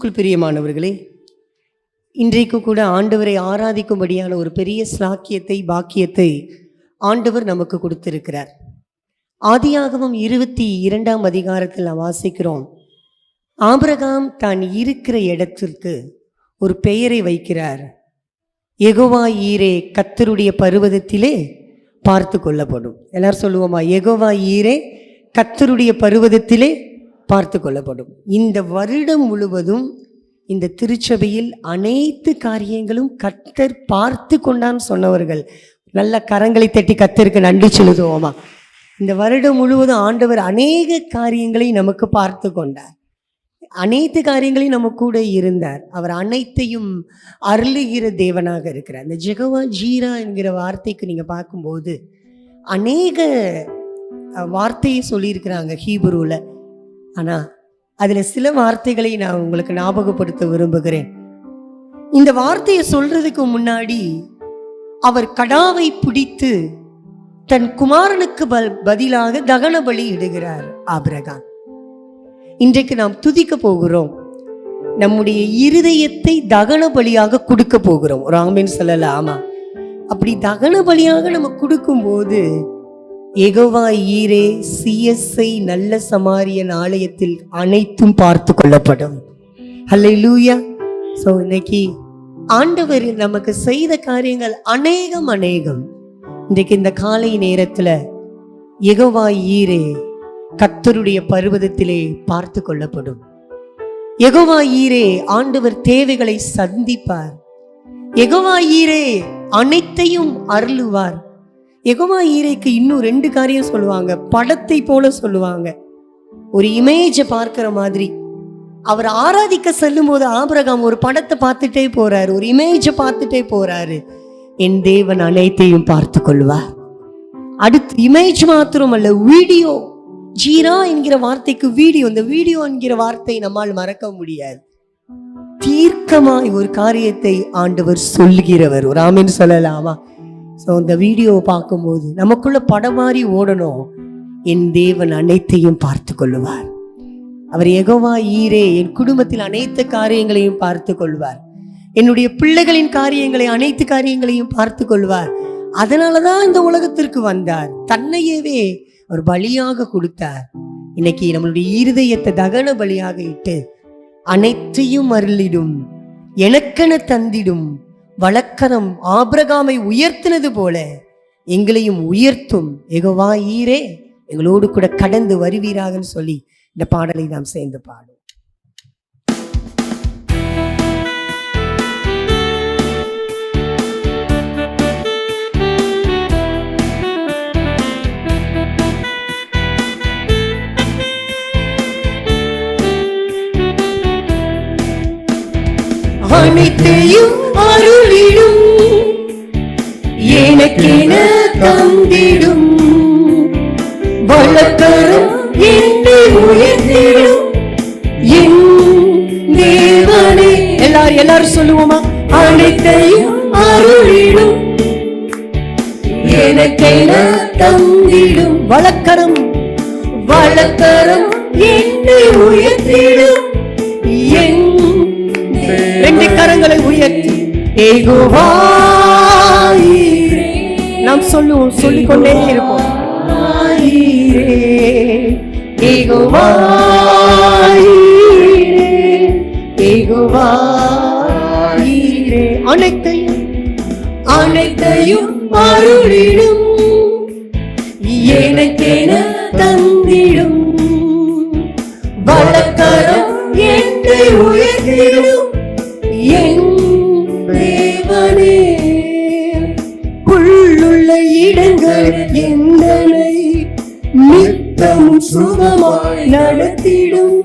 கிறிஸ்துக்குள் பிரியமானவர்களே, இன்றைக்கு கூட ஆண்டவரை ஆராதிக்கும்படியான ஒரு பெரிய பாக்கியத்தை ஆண்டவர் நமக்கு கொடுத்திருக்கிறார். ஆதியாகமம் 22ஆம் அதிகாரத்தில் நாம் வாசிக்கிறோம், ஆபிரகாம் தான் இருக்கிற இடத்திற்கு ஒரு பெயரை வைக்கிறார். யெகோவா ஈரே, கர்த்தருடைய பர்வதத்திலே பார்த்து கொள்ளப்படும். எல்லாரும் சொல்லுவோமா? யெகோவா ஈரே, கர்த்தருடைய பர்வதத்திலே பார்த்து கொள்ளப்படும். இந்த வருடம் முழுவதும் இந்த திருச்சபையில் அனைத்து காரியங்களும் கர்த்தர் பார்த்து கொண்டான்னு சொன்னவர்கள் நல்ல கரங்களை தட்டி கர்த்தருக்கு நன்றி செலுத்துவோமா? இந்த வருடம் முழுவதும் ஆண்டவர் அநேக காரியங்களை நமக்கு பார்த்து கொண்டார். அனைத்து காரியங்களையும் நம்ம கூட இருந்தார். அவர் அனைத்தையும் அருளுகிற தேவனாக இருக்கிறார். இந்த ஜெகவா ஜீரா என்கிற வார்த்தைக்கு நீங்கள் பார்க்கும்போது அநேக வார்த்தையை சொல்லியிருக்கிறாங்க ஹீப்ரூவில். ஆனால் அதில் சில வார்த்தைகளை நான் உங்களுக்கு ஞாபகப்படுத்த விரும்புகிறேன். இந்த வார்த்தையை சொல்றதுக்கு முன்னாடி அவர் கடாவை பிடித்து தன் குமாரனுக்கு பதிலாக தகன பலி இடுகிறார் ஆபிரகாம். இன்றைக்கு நாம் துதிக்க போகிறோம். நம்முடைய இருதயத்தை தகன பலியாக கொடுக்க போகிறோம். ஒரு ஆமீன் சொல்லலாம். ஆமா, அப்படி தகன பலியாக நம்ம கொடுக்கும்போது யெகோவா ஈரே, CSI நல்ல சமாரியன் ஆலயத்தில் அனைத்தும் பார்த்து கொள்ளப்படும். ஹல்லேலூயா. ஸோ இன்னைக்கு ஆண்டவர் நமக்கு செய்த காரியங்கள் அநேகம். இன்றைக்கு இந்த காலை நேரத்தில் யெகோவா ஈரே கர்த்தருடைய பர்வதத்திலே பார்த்து கொள்ளப்படும். யெகோவா ஈரே ஆண்டவர் தேவைகளை சந்திப்பார். யெகோவா ஈரே அனைத்தையும் அருளுவார். யெகோவா ஈரேக்கு இன்னும் 2 காரியம் சொல்லுவாங்க. படத்தை போல சொல்லுவாங்க, ஒரு இமேஜை பார்க்கிற மாதிரி. அவர் ஆராதிக்க செல்லும் போது ஆபிரகாம் ஒரு படத்தை பார்த்துட்டே போறாரு, ஒரு இமேஜை பார்த்துட்டே போறாரு. என் தேவன் அனைத்தையும் பார்த்து கொள்வார். அடுத்து இமேஜ் மாத்திரம் அல்ல, வீடியோ. ஜீரா என்கிற வார்த்தைக்கு வீடியோ. இந்த வீடியோ என்கிற வார்த்தை நம்மால் மறக்க முடியாது. தீர்க்கமாய் ஒரு காரியத்தை ஆண்டவர் சொல்லுகிறவர். ஒரு ஆமீன் சொல்லலாமா? ஸோ இந்த வீடியோவை பார்க்கும்போது நமக்குள்ள படம் மாதிரி ஓடணும். என் தேவன் அனைத்தையும் பார்த்து கொள்ளுவார். அவர் யெகோவா ஈரே, என் குடும்பத்தில் அனைத்து காரியங்களையும் பார்த்து கொள்வார். என்னுடைய பிள்ளைகளின் காரியங்களை, அனைத்து காரியங்களையும் பார்த்து கொள்வார். அதனாலதான் இந்த உலகத்திற்கு வந்தார். தன்னையவே அவர் பலியாக கொடுத்தார். இன்னைக்கு நம்மளுடைய இருதயத்தை தகன பலியாக இட்டு அனைத்தையும் அருளிடும், எனக்கென தந்திடும் வழக்கரம் ஆபிரகாமை உயர்த்தினது போல எங்களையும் உயர்த்தும் யெகோவா ஈரே, எங்களோடு கூட கடந்து வருவீராகன்னு சொல்லி இந்த பாடலை நாம் சேர்ந்து பாடும். அனைத்தையும் அருளிடும், எனக்கென தந்திடும் வழக்கரம் என்னை உயர்த்திடும் என் தேவனே. எல்லாரும் சொல்லுவோமா? அனைத்தையும் அருளிடும், எனக்கென தந்திடும் வழக்கரம் என்னை உயர்த்திடும் என். 2 கரங்களை உயர்த்தி யெகோவா ஈரே நாம் சொல்லுவோம், சொல்லிக்கொண்டே இருப்போம். யெகோவா ஈரே, யெகோவா ஈரே அனைத்தையும் அருளிடும், எனக்கென தந்திடும் வழக்கரம் என்னை உயர்த்திடும் என் தேவனே. புல்லுள்ள இடங்கள் என்னை நித்தம் சுகமாய் நடத்திடும்,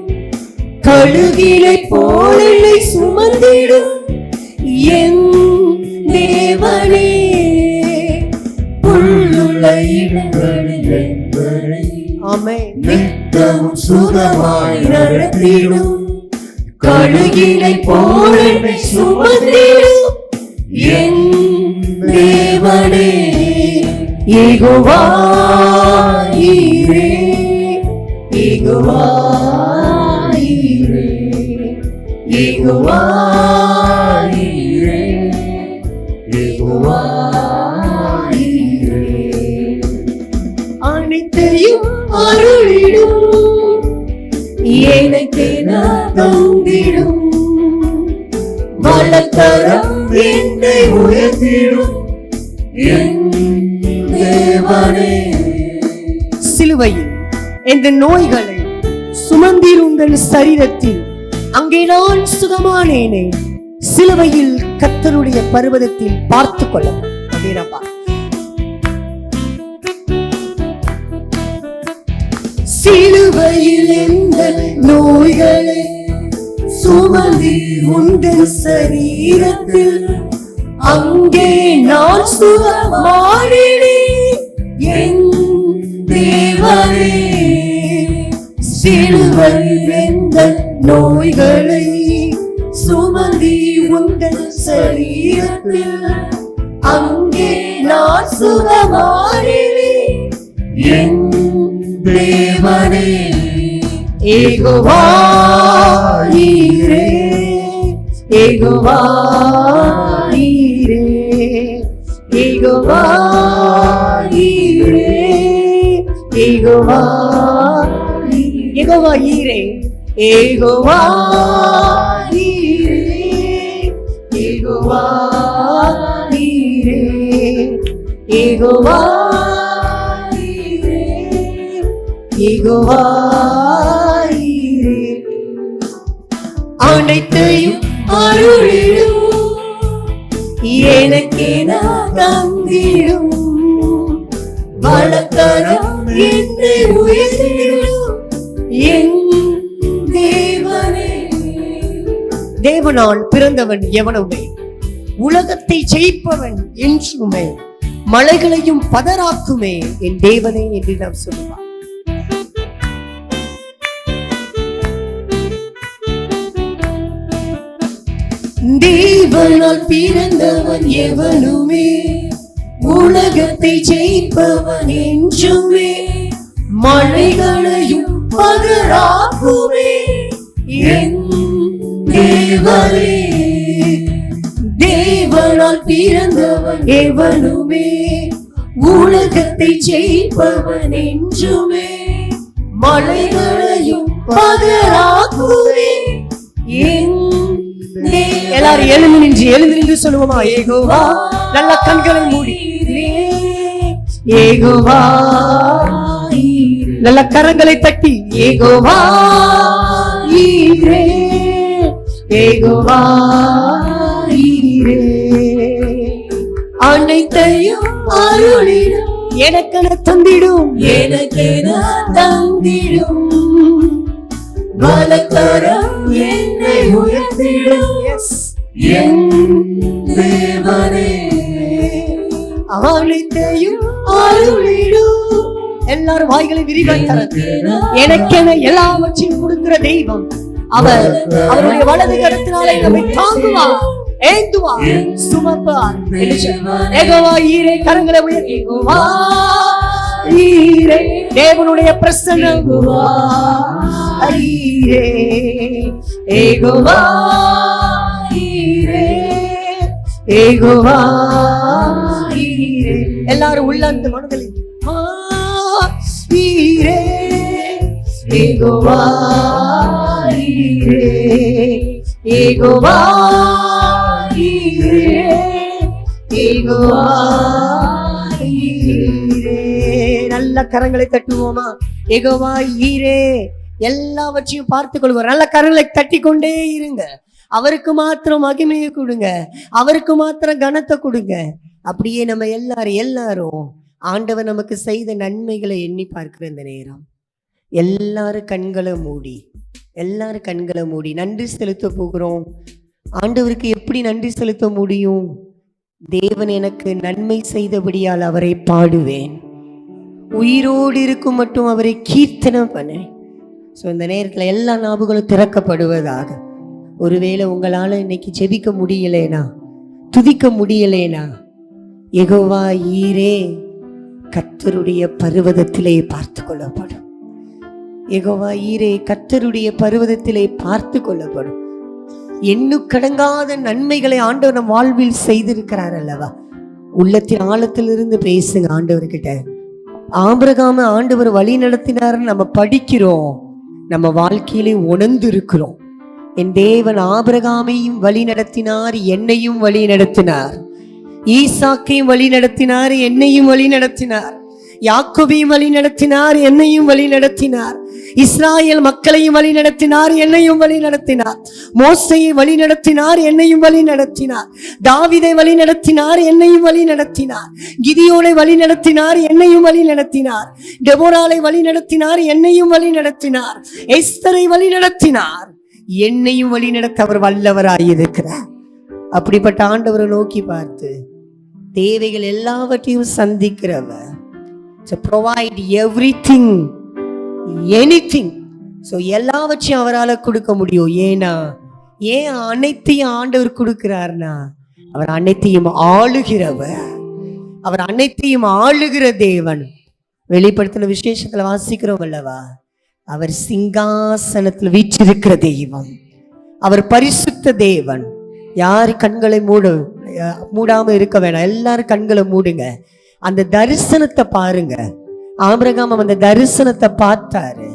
கழுகினை போல என்னை சுமந்திடும் என் தேவனே. புல்லுள்ள இடங்கள் என்னை நித்தம் சுகமாய் நடத்திடும், கழுகினை போல சுமந்திடும் என் தேவனே. யெகோவா ஈரே, யெகோவா ஈரே, யெகோவா ஈரே, யெகோவா ஈரே. அனைத்தையும் அருளிடும், எனக்கென தந்திடும், வலக்கரம் என்னை உயர்த்திடும் என் தேவனே. சிலுவையில் இந்த நோய்களை சுமந்திருந்தன் சரீரத்தில், அங்கே நான் சுகமானேனே. சிலுவையில் கர்த்தருடைய பர்வதத்தில் பார்த்து கொள்ள அப்படின்னப்பா. சிலுவையில் எந்த நோய்களை சுமந்தி உந்தன் சரீரத்தில், அங்கே நான் சுகமானேனே என் தேவனே. சிலுவையில் எந்த நோய்களை சுமந்தி உந்தன் சரீரத்தில், அங்கே நான் சுகமானேனே என் தேவனே. யெகோவா ஈரே, யெகோவா ஈரே, யெகோவா ஈரே, யெகோவா யெகோவா ஈரே, யெகோவா ஈரே, யெகோவா ஈரே, யெகோவா ஈரே, யெகோவா ஈரே. அனைத்தையும் அருளிடும், எனக்கென தந்திடும், வலக்கரம் என்னை உயர்த்திடும் என் தேவனே. தேவனால் பிறந்தவன் எவனுமே, உலகத்தை ஜெயிப்பவன் என்றுமே, மலைகளையும் பதராக்குமே என் தேவனே என்று நாம் சொல்லுவார். தேவனால் பிறந்தவன் எவனுமே, உலகத்தை ஜெயிப்பவன் என்றுமே, மலைகளையும் பதராக்குமே என் தேவனே. தேவனால் பிறந்தவன் எவனுமே, உலகத்தை ஜெயிப்பவன் என்றுமே, மலைகளையும் பதராக்குமே என். எல்லாரும் எழுந்து நின்று சொல்லுவோமா? யெகோவா. நல்ல கண்களை மூடி யெகோவா, நல்ல கரங்களை தட்டி யெகோவா ஈரே, யெகோவா ஈரே. அனைத்தையும் அருளிடும், எனக்கென தந்திடும், எனக்கென தந்திடும், வலக்கரம் என்னை உயர்த்திடும் என் தேவனே. அனைத்தையும் அருளிடும். எல்லாரும் வாய்களை விரிவாய் தரது. எனக்கென எல்லாவற்றையும் கொடுக்கிற தெய்வம் அவர். அவருடைய வலது கரத்தினாலே நம்மை தாங்குவார், ஏந்துவார், சுமப்பார். யெகோவா ஈரே, கரங்களை உயர்த்தி யெகோவா ஈரே. தேவனுடைய பிரசன்னம் ஈரே, யெகோவா ஈரே, யெகோவா ஈரே. எல்லாரும் உள்ளார்ந்த மனதில் ஈரே, யெகோவா ஈரே, யெகோவா ஈரே, யெகோவா ஈரே. நல்ல கரங்களை தட்டுவோமா? யெகோவா ஈரே. எல்லாவற்றையும் பார்த்துக் கொள்வார். நல்ல கரங்களை தட்டி கொண்டே இருங்க. அவருக்கு மாத்திரம் மகிமையை கொடுங்க, அவருக்கு மாத்திரம் கனத்தை கொடுங்க. அப்படியே நம்ம எல்லாரும் ஆண்டவர் நமக்கு செய்த நன்மைகளை எண்ணி பார்க்கிற இந்த நேரம் எல்லாரும் கண்களை மூடி நன்றி செலுத்த போகிறோம். ஆண்டவருக்கு எப்படி நன்றி செலுத்த முடியும்? தேவன் எனக்கு நன்மை செய்தபடியால் அவரை பாடுவேன், உயிரோடு இருக்கும் மட்டும் அவரை கீர்த்தனம் பண்ணேன். ஸோ இந்த நேரத்தில் எல்லா நாவுகளும் திறக்கப்படுவதாக. ஒருவேளை உங்களால் இன்னைக்கு ஜெபிக்க முடியலேனா, துதிக்க முடியலேனா, யெகோவா ஈரே கர்த்தருடைய பர்வதத்திலே பார்த்து கொள்ளப்படும். யெகோவா ஈரே கர்த்தருடைய பர்வதத்திலே பார்த்து கொள்ளப்படும். எண்ணுக்கடங்காத நன்மைகளை ஆண்டவர் நம் வாழ்வில் செய்திருக்கிறார் அல்லவா. உள்ளத்தின் ஆழத்திலிருந்து பேசுங்க ஆண்டவர்கிட்ட. ஆபிரகாமை ஆண்டவர் வழி நடத்தினார்னு நம்ம படிக்கிறோம், நம்ம வாழ்க்கையிலே உணர்ந்து இருக்கிறோம். என் தேவன் ஆபிரகாமையும் வழி நடத்தினார், என்னையும் வழி நடத்தினார். ஈசாக்கையும் வழி நடத்தினார், என்னையும் வழி நடத்தினார். யாக்கோபையும் வழி நடத்தினார், என்னையும் வழி நடத்தினார். இஸ்ராயேல் மக்களையும் வழி நடத்தினார், என்னையும் வழி நடத்தினார். மோசையை வழி நடத்தினார், என்னையும் வழி நடத்தினார். தாவீதை வழி நடத்தினார், என்னையும் வழி நடத்தினார். கிதியோனை வழி நடத்தினார், என்னையும் வழி நடத்தினார். டெபோராளை வழி நடத்தினார், என்னையும் வழி நடத்தினார். எஸ்தரை வழி நடத்தினார், என்னையும் வழி நடத்த அவர் வல்லவராயிருக்கிறார். அப்படிப்பட்ட ஆண்டவரை நோக்கி பார்த்து தேவைகள் எல்லாவற்றையும் சந்திக்கிறவர். So provide everything, anything. So எல்லாவற்றையும் அவரால் கொடுக்க முடியும். ஏன் அனைத்தையும் ஆண்டவர் கொடுக்கிறார்னா, அவர் அனைத்தையும் ஆளுகிறவர், அவர் அனைத்தையும் ஆளுகிற தேவன். வெளிப்படுத்தின விசேஷத்துல வாசிக்கிறோம் அல்லவா, அவர் சிங்காசனத்தில் வீற்றிருக்கிற தெய்வம், அவர் பரிசுத்த தேவன். யார் கண்களை மூடாம இருக்க வேணாம், எல்லாரும் கண்களை மூடுங்க. அந்த தரிசனத்தை பாருங்க. ஆபிரகாம் அந்த தரிசனத்தை பார்த்தாரு,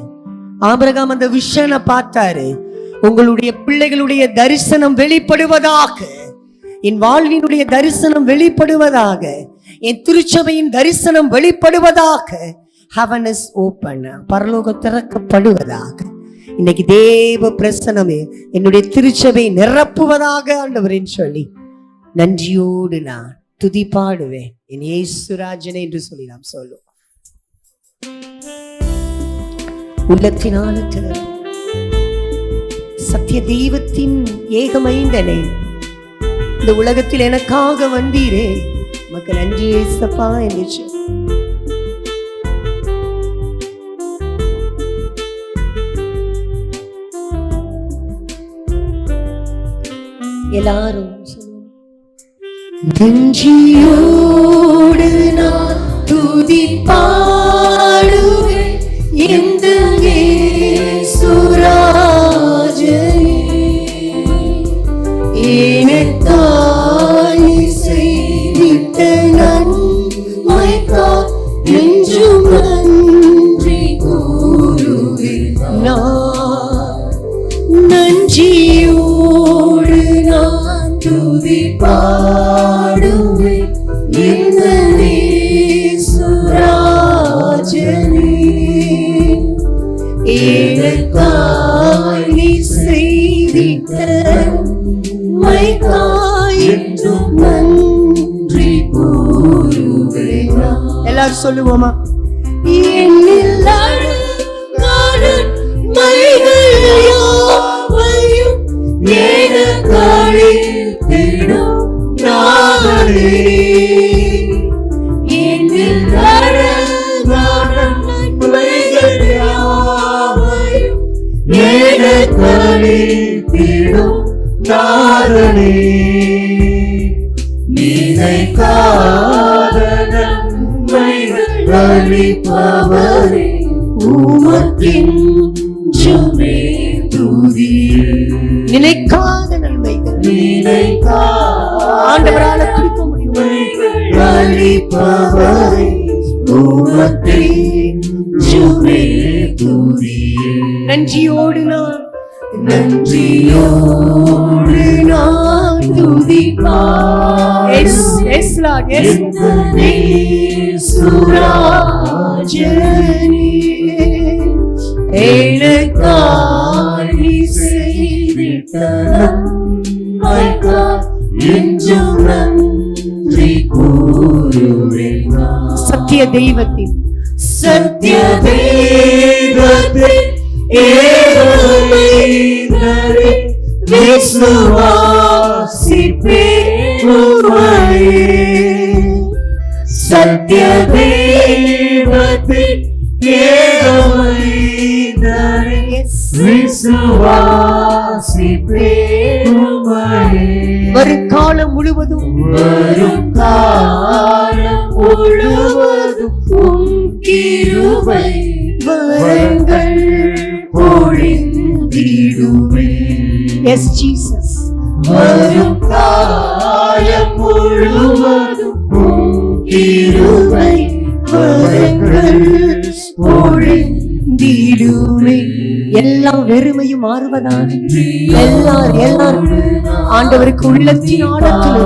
ஆபிரகாம் அந்த விஷனை பார்த்தாரு. உங்களுடைய பிள்ளைகளுடைய தரிசனம் வெளிப்படுவதாக, என் வாழ்வினுடைய தரிசனம் வெளிப்படுவதாக, என் திருச்சபையின் தரிசனம் வெளிப்படுவதாக. Heaven is open, பரலோகம் திறக்கப்படுவதாக. இன்னைக்கு தேவ பிரசனமே என்னுடைய திருச்சபை நிரப்புவதாக ஆண்டவரின் சொல்லி நன்றியோடு நான் துதி பாடுவேன் என் இயேசு ராஜனே என்று சொல்லி நாம் சொல்லுவோம். உள்ளத்தினால சத்திய தெய்வத்தின் ஏகமைந்தனே, இந்த உலகத்தில் எனக்காக வந்தீரே, உமக்கு நன்றி இயேசப்பா என்று சொல்லி எல்லாரும் நெஞ்சியோடு நான் துதி பாடுவேன் இந்த இயேசுராஜனே, எனக்காய் செய்திட்ட நன்மைக்காய் என்றும் நன்றி கூறுவேன். நான் நன்றியோடு நான் துதி பாடுவேன் இந்த இயேசுராஜனே, எனக்காய் நீ செய்திட்ட நன்மைக்காய் என்றும் நன்றி கூறுவேன். எல்லாரும் சொல்லுவோமா? என்னில் அடங்காத நன்மைகள் யாவையும் எனக்களித்திடும் நாதனே, என்னில் அடங்காத நன்மைகள் யாவையும் எனக்களித்திடும் நாதனே, நினைக்காத நன்மைகள் அளிப்பவரே, உமக்கென்றுமே துதியே. நினைக்காத நன்மைகள், ஆண்டவரால கொடுக்க முடியும் அளிப்பவரே, உமக்கென்றுமே துதியே. நன்றியோடு நான் துதி சுராஜனே, எனக்காய் செய்திட்ட நன்மைக்காய் என்றும் நன்றி கூறுவேன். சத்திய தெய்வத்தின் ஏகமைந்தரே, விசுவாசிப்பேன் உம்மையே. சத்திய தெய்வத்தின் ஏகமைந்தரே, விசுவாசிப்பேன் உம்மையே. வரும் காலம் முழுவதும் உம் கிருபை வரங்கள் பொழிந்திடுவே. Yes, Jesus. வரும் காலம் முழுவதும் கிருபை வரங்கள் பொழிந்திடுமே. எல்லாம் வெறுமையும் மாறுவதாக எல்லாரும் ஆண்டவருக்கு உள்ளத்தின் ஆழத்தில்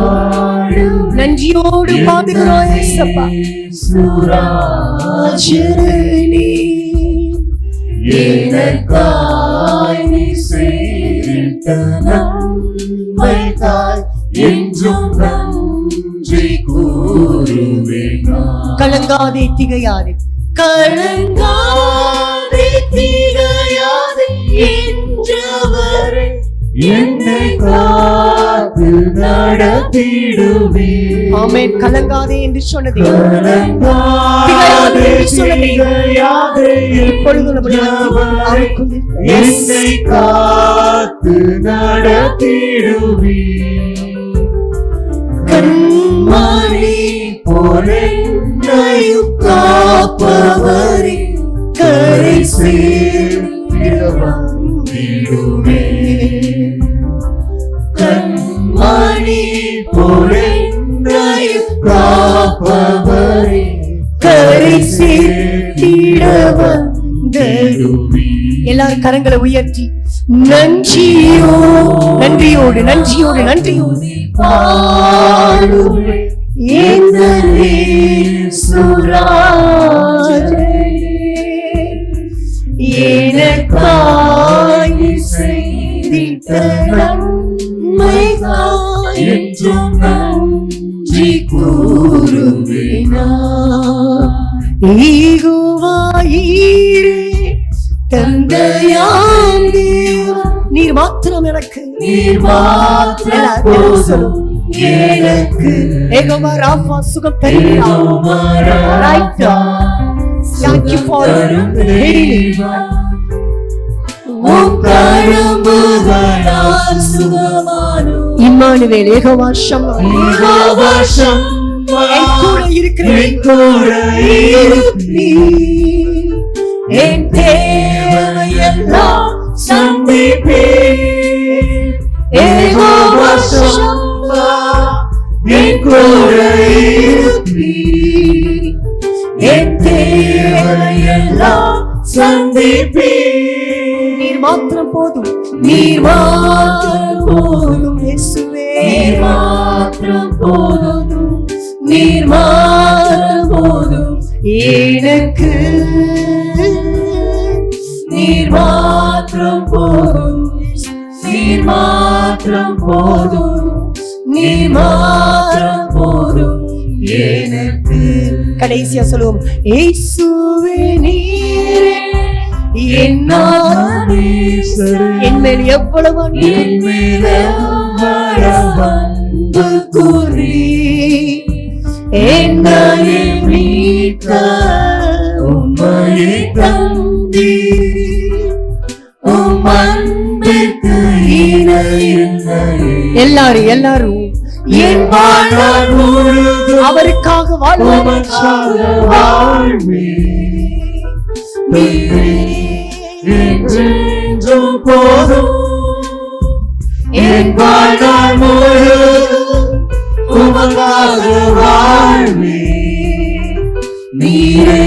நன்றியோடு பாதுகிறோம். எனக்காய் நீ செய்த நன்மைக்காய் என்றும் நன்றி கூறுவேன். கலங்காதே திகையாதே, கலங்காதே திகையாதே என்றவரே என்னை காத்து நடத்திடுவே. ஆமென். கலங்காதே என்று சொன்னதே, கலங்காதே திகையாதே என்னை காத்து நடத்திடுவே. கண்மணி போலென்னையும் காப்பவரே கரை சேர்ந்திட வந்திடுவே. கண்மணி போலென்னையும் காப்பவரே கரை சேர்ந்திட வந்திடுவே. எல்லாரும் கரங்களை உயர்த்தி நன்றியோடு பாடுவே எனக்காய் செய்திட்ட நன்மைக்காய் என்றும் நன்றி கூறுவேன். ஈகுவாயீரே தந்தையாம் தேவா, நீர் மாத்திரம் எனக்கு, நீர் மாத்திரம் போதும் எனக்கு. ஏகோவா ராஃபா, சுகம் தருகிறார். Thank you for healing. Immanuel, Jehovah Shammah, என் கூட இருக்கிறீர். என் தேவையெல்லாம் சந்திப்பீர். ஏகோவா ஷம்மா, என் கூட இருப்பீர். என் தேவையெல்லாம் சந்திப்பீர். நீர் மாத்திரம் போதும், நீர் மாத்திரம் போதும் இயேசுவே. நீர் மாத்திரம் போதும், நீர் மாத்திரம் போதும் எனக்கு. நீர் மாத்திரம் போதும், நீர் மாத்திரம் போதும், நீர் மாத்திரம் போதும் எனக்கு. கடைசியா சொல்லுவோம், இயேசுவே நீரே என் மேல் எவ்வளவு அன்பு கூறி என்னை மீட்க உம்மையே தந்தி. உம் அன்பிற்கு இணையில்லை. எல்லாரும் என் வாழ்நாள் முழுதும் அவருக்காக வாழ்வேன். என்றென்றும் போதும் என் வாழ்நாள் முழுதும் உமக்காக வாழ்வேன். நீரே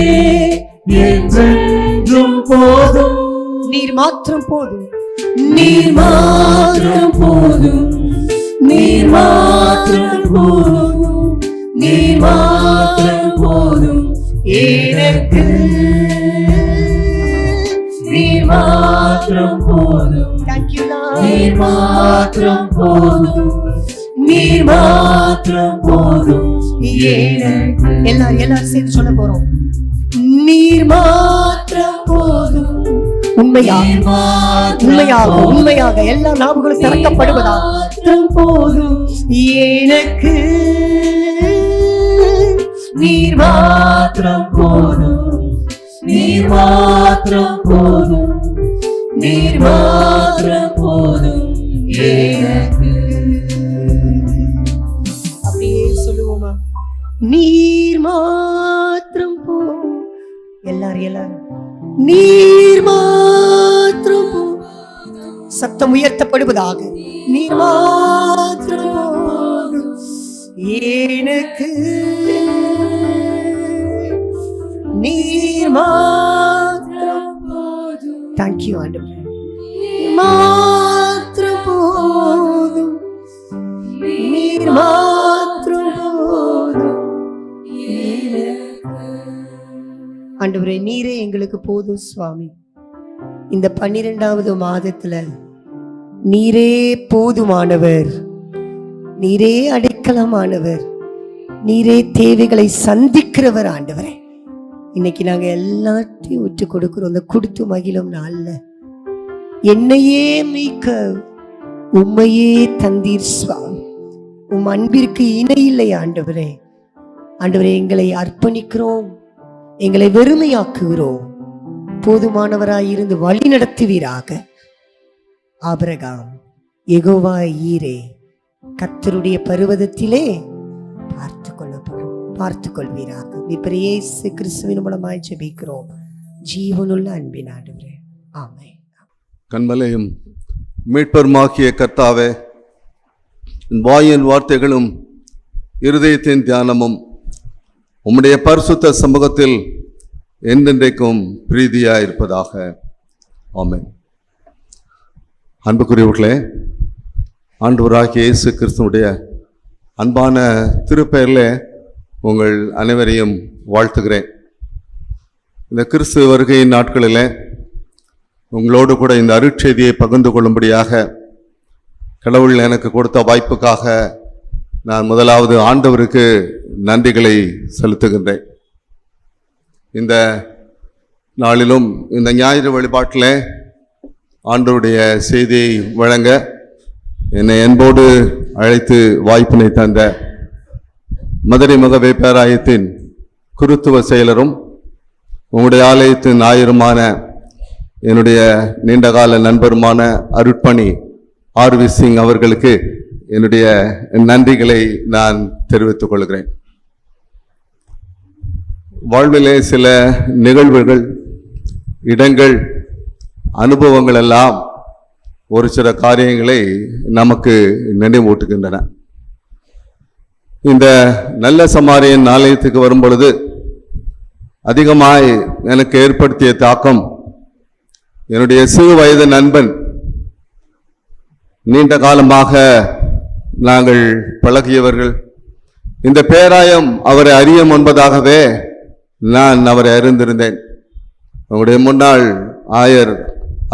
என்றென்றும் போதும். நீர் மாத்திரம் போதும், நீர் மாத்திரம் போதும், நீர் மாத்திரம் போதும், நீர் மாத்திரம் போதும் எனக்கு. நீர் மாத்திரம் போதும், நீர் மாத்திரம் போதும், நீர் மாத்திரம் போதும் எனக்கு. எல்லாரும் சேர்த்து சொல்ல போறோம், நீர் மாத்திரம் போதும். உண்மையாக எல்லா நாவுகளும் திறக்கப்படுவதா போதும் எனக்கு. நீர் மாத்திரம் போதும், நீர் மாத்திரம் போதும், நீர் மாத்திரம் போதும் எனக்கு. அப்படியே சொல்லுவோமா, நீர் மாத்திரம் போதும். எல்லாரும் நீர் மாத்திரம் சத்தம் உயர்த்தப்படுவதாக. நீர் மாத்திரம் போதும் எனக்கு, நீர் மாத்திரம் போதும். தேங்க்யூ ஆண்டவரே. மாத்திரம் போதும், நீர் மாத்திரம் போதும் ஆண்டவரே. நீரே எங்களுக்கு போதும் சுவாமி. இந்த 12வது மாதத்துல நீரே போதுமானவர், நீரே அடைக்கலமானவர், நீரே தேவைகளை சந்திக்கிறவர் ஆண்டவரே. இன்னைக்கு நாங்க எல்லாத்தையும் விட்டு கொடுக்கிறோம். அந்த கொடுத்து மகிழும் நாள்ல என்னையே மீட்க உம்மையே தந்தீர் சுவாமி. உம் அன்பிற்கு இணை இல்லை ஆண்டவரே. ஆண்டவரே, எங்களை அர்ப்பணிக்கிறோம், எங்களை வெறுமையாக்குகிறோம். போதுமானவராயிருந்து வழி நடத்துவீராக. ஆபிரகாம் யெகோவா ஈரே, கர்த்தருடைய பர்வதத்திலே பார்த்து கொள்வீராக. இயேசு கிறிஸ்துவின் மூலமாய் ஜெபிக்கிறோம் ஜீவனுள்ள அன்பின் ஆண்டவரே, ஆமென். கண்மலையும் மீட்பருமாகிய கர்த்தாவே, வாயின் வார்த்தைகளும் இருதயத்தின் தியானமும் உம்முடைய பரிசுத்த சமூகத்தில் என்றென்றைக்கும் பிரீதியாக இருப்பதாக. ஆமென். அன்புக்குரியவர்களே, ஆண்டவராகிய இயேசு கிறிஸ்துவுடைய அன்பான திருப்பெயரில் உங்கள் அனைவரையும் வாழ்த்துகிறேன். இந்த கிறிஸ்து வருகையின் நாட்களில் உங்களோடு கூட இந்த அருட்செய்தியை பகிர்ந்து கொள்ளும்படியாக கடவுள் எனக்கு கொடுத்த வாய்ப்புக்காக நான் முதலாவது ஆண்டவருக்கு நன்றிகளை செலுத்துகின்றேன். இந்த நாளிலும் இந்த ஞாயிறு வழிபாட்டில் ஆண்டவருடைய செய்தியை வழங்க என்னை அன்போடு அழைத்து வாய்ப்பினை தந்த மதுரை மகவே பேராயத்தின் குருத்துவ செயலரும் உங்களுடைய ஆலயத்தின் ஆயருமான என்னுடைய நீண்டகால நண்பருமான அருட்பணி ஆர்வி சிங் அவர்களுக்கு என்னுடைய நன்றிகளை நான் தெரிவித்துக் கொள்கிறேன். வாழ்விலே சில நிகழ்வுகள், இடங்கள், அனுபவங்கள் எல்லாம் ஒரு சில காரியங்களை நமக்கு நினைவூட்டுகின்றன. இந்த நல்ல சமாரியன் ஆலயத்துக்கு வரும் பொழுது அதிகமாய் எனக்கு ஏற்படுத்திய தாக்கம் என்னுடைய சிறு வயது நண்பன், நீண்ட காலமாக நாங்கள் பழகியவர்கள். இந்த பேராயம் அவரை அறிய முன்பதாகவே நான் அவரை அறிந்திருந்தேன். அவருடைய முன்னாள் ஆயர்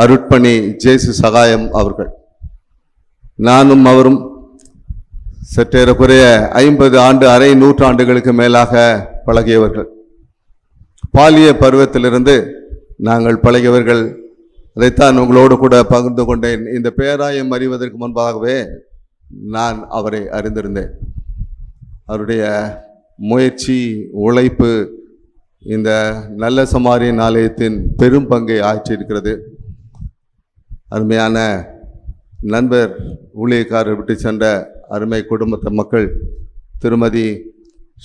அருட்பணி ஜேசு சகாயம் அவர்கள். நானும் அவரும் சற்றேறக்குறைய 50 ஆண்டு, அரை நூற்றாண்டுகளுக்கு மேலாக பழகியவர்கள். பாலிய பருவத்திலிருந்து நாங்கள் பழகியவர்கள். அதைத்தான் உங்களோடு கூட பகிர்ந்து கொண்டேன். இந்த பேராயம் அறிவதற்கு முன்பாகவே நான் அவரை அறிந்திருந்தேன். அவருடைய முயற்சி, உழைப்பு இந்த நல்ல சமாரியன் ஆலயத்தின் பெரும் பங்கை ஆற்றியிருக்கிறது. அருமையான நண்பர், ஊழியக்காரர் விட்டு சென்ற அருமை குடும்பத்த மக்கள், திருமதி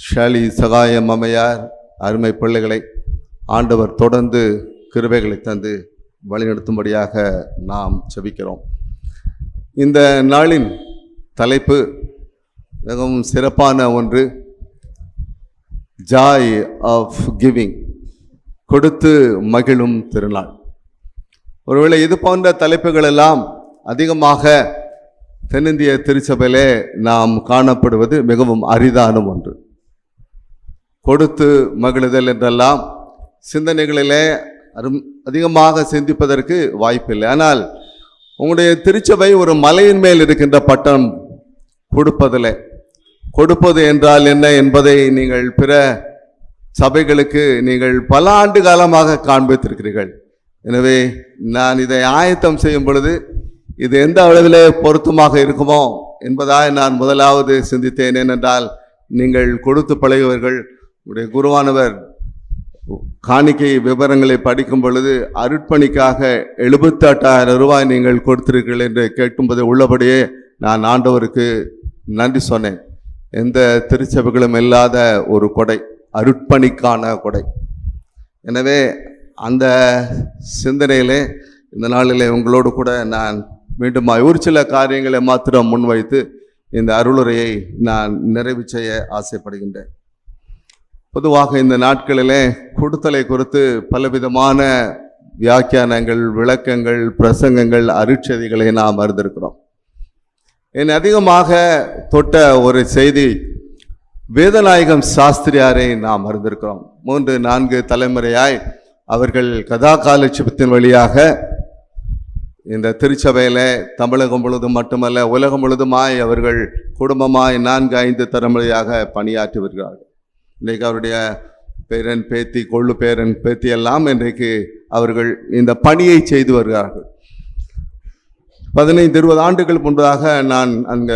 ஷாலி சகாயம் அம்மையார், அருமை பிள்ளைகளை ஆண்டவர் தொடர்ந்து கிருபைகளை தந்து வழிநடத்தும்படியாக நாம் செபிக்கிறோம். இந்த நாளின் தலைப்பு மிகவும் சிறப்பான ஒன்று, ஜாய் ஆஃப் கிவிங், கொடுத்து மகிழும் திருநாள். ஒருவேளை இது போன்ற தலைப்புகள் எல்லாம் அதிகமாக தென்னிந்திய திருச்சபையிலே நாம் காணப்படுவது மிகவும் அரிதான ஒன்று. கொடுத்து மகிழுதல் என்றெல்லாம் சிந்தனைகளிலே அதிகமாக சிந்திப்பதற்கு வாய்ப்பில்லை. ஆனால் உங்களுடைய திருச்சபை ஒரு மலையின் மேல் இருக்கின்ற பட்டம் கொடுப்பதில்லை. கொடுப்பது என்றால் என்ன என்பதை நீங்கள் பிற சபைகளுக்கு நீங்கள் பல ஆண்டு காலமாக காண்பித்திருக்கிறீர்கள். எனவே நான் இதை ஆயத்தம் செய்யும் பொழுது இது எந்த அளவிலே பொருத்தமாக இருக்குமோ என்பதாக நான் முதலாவது சிந்தித்தேன். ஏனென்றால் நீங்கள் கொடுத்து பழகியவர்கள். உடைய குருவானவர் காணிக்கை விவரங்களை படிக்கும் பொழுது அருட்பணிக்காக 78,000 ரூபாய் நீங்கள் கொடுத்திருக்கிறீர்கள் என்று கேட்கும்போது உள்ளபடியே நான் ஆண்டவருக்கு நன்றி சொன்னேன். எந்த திருச்சபைகளும் இல்லாத ஒரு கொடை, அருட்பணிக்கான கொடை. எனவே அந்த சிந்தனையிலே இந்த நாளிலே உங்களோடு கூட நான் மீண்டும் ஒரு சில காரியங்களை மாத்திரம் முன்வைத்து இந்த அருளுரையை நான் நிறைவு செய்ய ஆசைப்படுகின்றேன். பொதுவாக இந்த நாட்களிலே கொடுத்தலை குறித்து பலவிதமான வியாக்கியானங்கள், விளக்கங்கள், பிரசங்கங்கள், அருட்செய்திகளை நாம் அறிந்திருக்கிறோம். என் அதிகமாக தொட்ட ஒரு செய்தி வேதநாயகம் சாஸ்திரியாரை நாம் அறிந்திருக்கிறோம். 3-4 தலைமுறையாய் அவர்கள் கதா காலட்சேபத்தின் வழியாக இந்த திருச்சபையில தமிழகம் முழுவதும் மட்டுமல்ல உலகம் முழுவதுமாய் அவர்கள் குடும்பமாய் 4-5 தலைமுறையாக பணியாற்றி வருகிறார்கள். இன்றைக்கு அவருடைய பேரன் பேத்தி, கொள்ளு பேரன் பேத்தி எல்லாம் இன்றைக்கு அவர்கள் இந்த பணியை செய்து வருகிறார்கள். 15-20 ஆண்டுகள் முன்பதாக நான் அந்த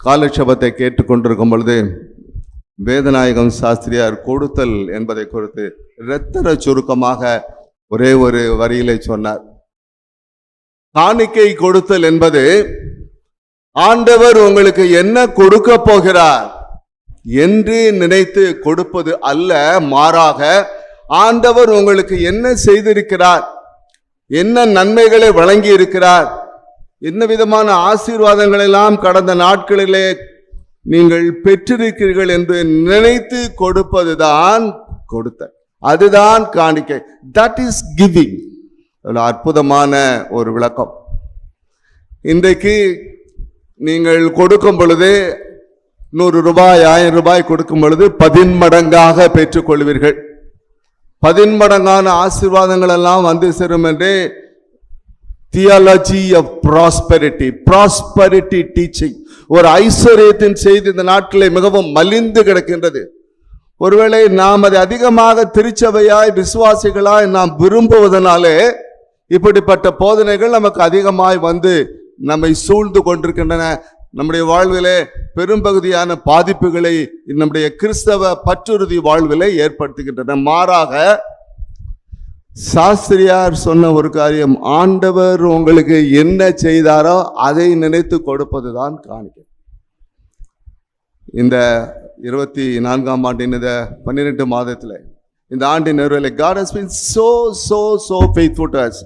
காலட்சேபத்தை கேட்டுக்கொண்டிருக்கும் பொழுது வேதநாயகம் சாஸ்திரியார் கொடுத்தல் என்பதை குறித்து இரத்தர சுருக்கமாக ஒரே ஒரு வரியிலே சொன்னார். காணிக்கை கொடுத்தல் என்பது ஆண்டவர் உங்களுக்கு என்ன கொடுக்க போகிறார் என்று நினைத்து கொடுப்பது அல்ல, மாறாக ஆண்டவர் உங்களுக்கு என்ன செய்திருக்கிறார், என்ன நன்மைகளை வழங்கி இருக்கிறார், என்ன விதமான ஆசீர்வாதங்கள் எல்லாம் கடந்த நாட்களிலே நீங்கள் பெற்றிருக்கிறீர்கள் என்று நினைத்து கொடுப்பதுதான் கொடுத்தல். அதுதான் காணிக்கை. That is giving. அற்புதமான ஒரு விளக்கம். இன்றைக்கு நீங்கள் கொடுக்கும் பொழுது 100 ரூபாய் 1000 ரூபாய் கொடுக்கும் பொழுது 10 மடங்காக பெற்றுக்கொள்வீர்கள். 10 மடங்கான ஆசீர்வாதங்கள் எல்லாம் வந்து சேரும் என்று தியாலஜி ஆஃப் ப்ராஸ்பெரிட்டி டீச்சிங், ஒரு ஐஸ்வர்யத்தின் செய்தி இந்த நாட்களை மிகவும் மலிந்து கிடக்கின்றது. ஒருவேளை நாம் அதை அதிகமாக திருச்சபையாய் விசுவாசிகளாய் நாம் விரும்புவதனாலே இப்படிப்பட்ட போதனைகள் நமக்கு அதிகமாய் வந்து நம்மை சூழ்ந்து கொண்டிருக்கின்றன. நம்முடைய வாழ்விலே பெரும்பகுதியான பாதிப்புகளை நம்முடைய கிறிஸ்தவ பற்றுறுதி வாழ்விலே ஏற்படுத்துகின்றன. மாறாக சாஸ்திரியார் சொன்ன ஒரு காரியம், ஆண்டவர் உங்களுக்கு என்ன செய்தாரோ அதை நினைத்து கொடுப்பதுதான் காணிக்கை. இந்த 24ஆம் ஆண்டின் இந்த 12 மாதத்தில் இந்த ஆண்டின் நிறைவில் God has been so faithful to us.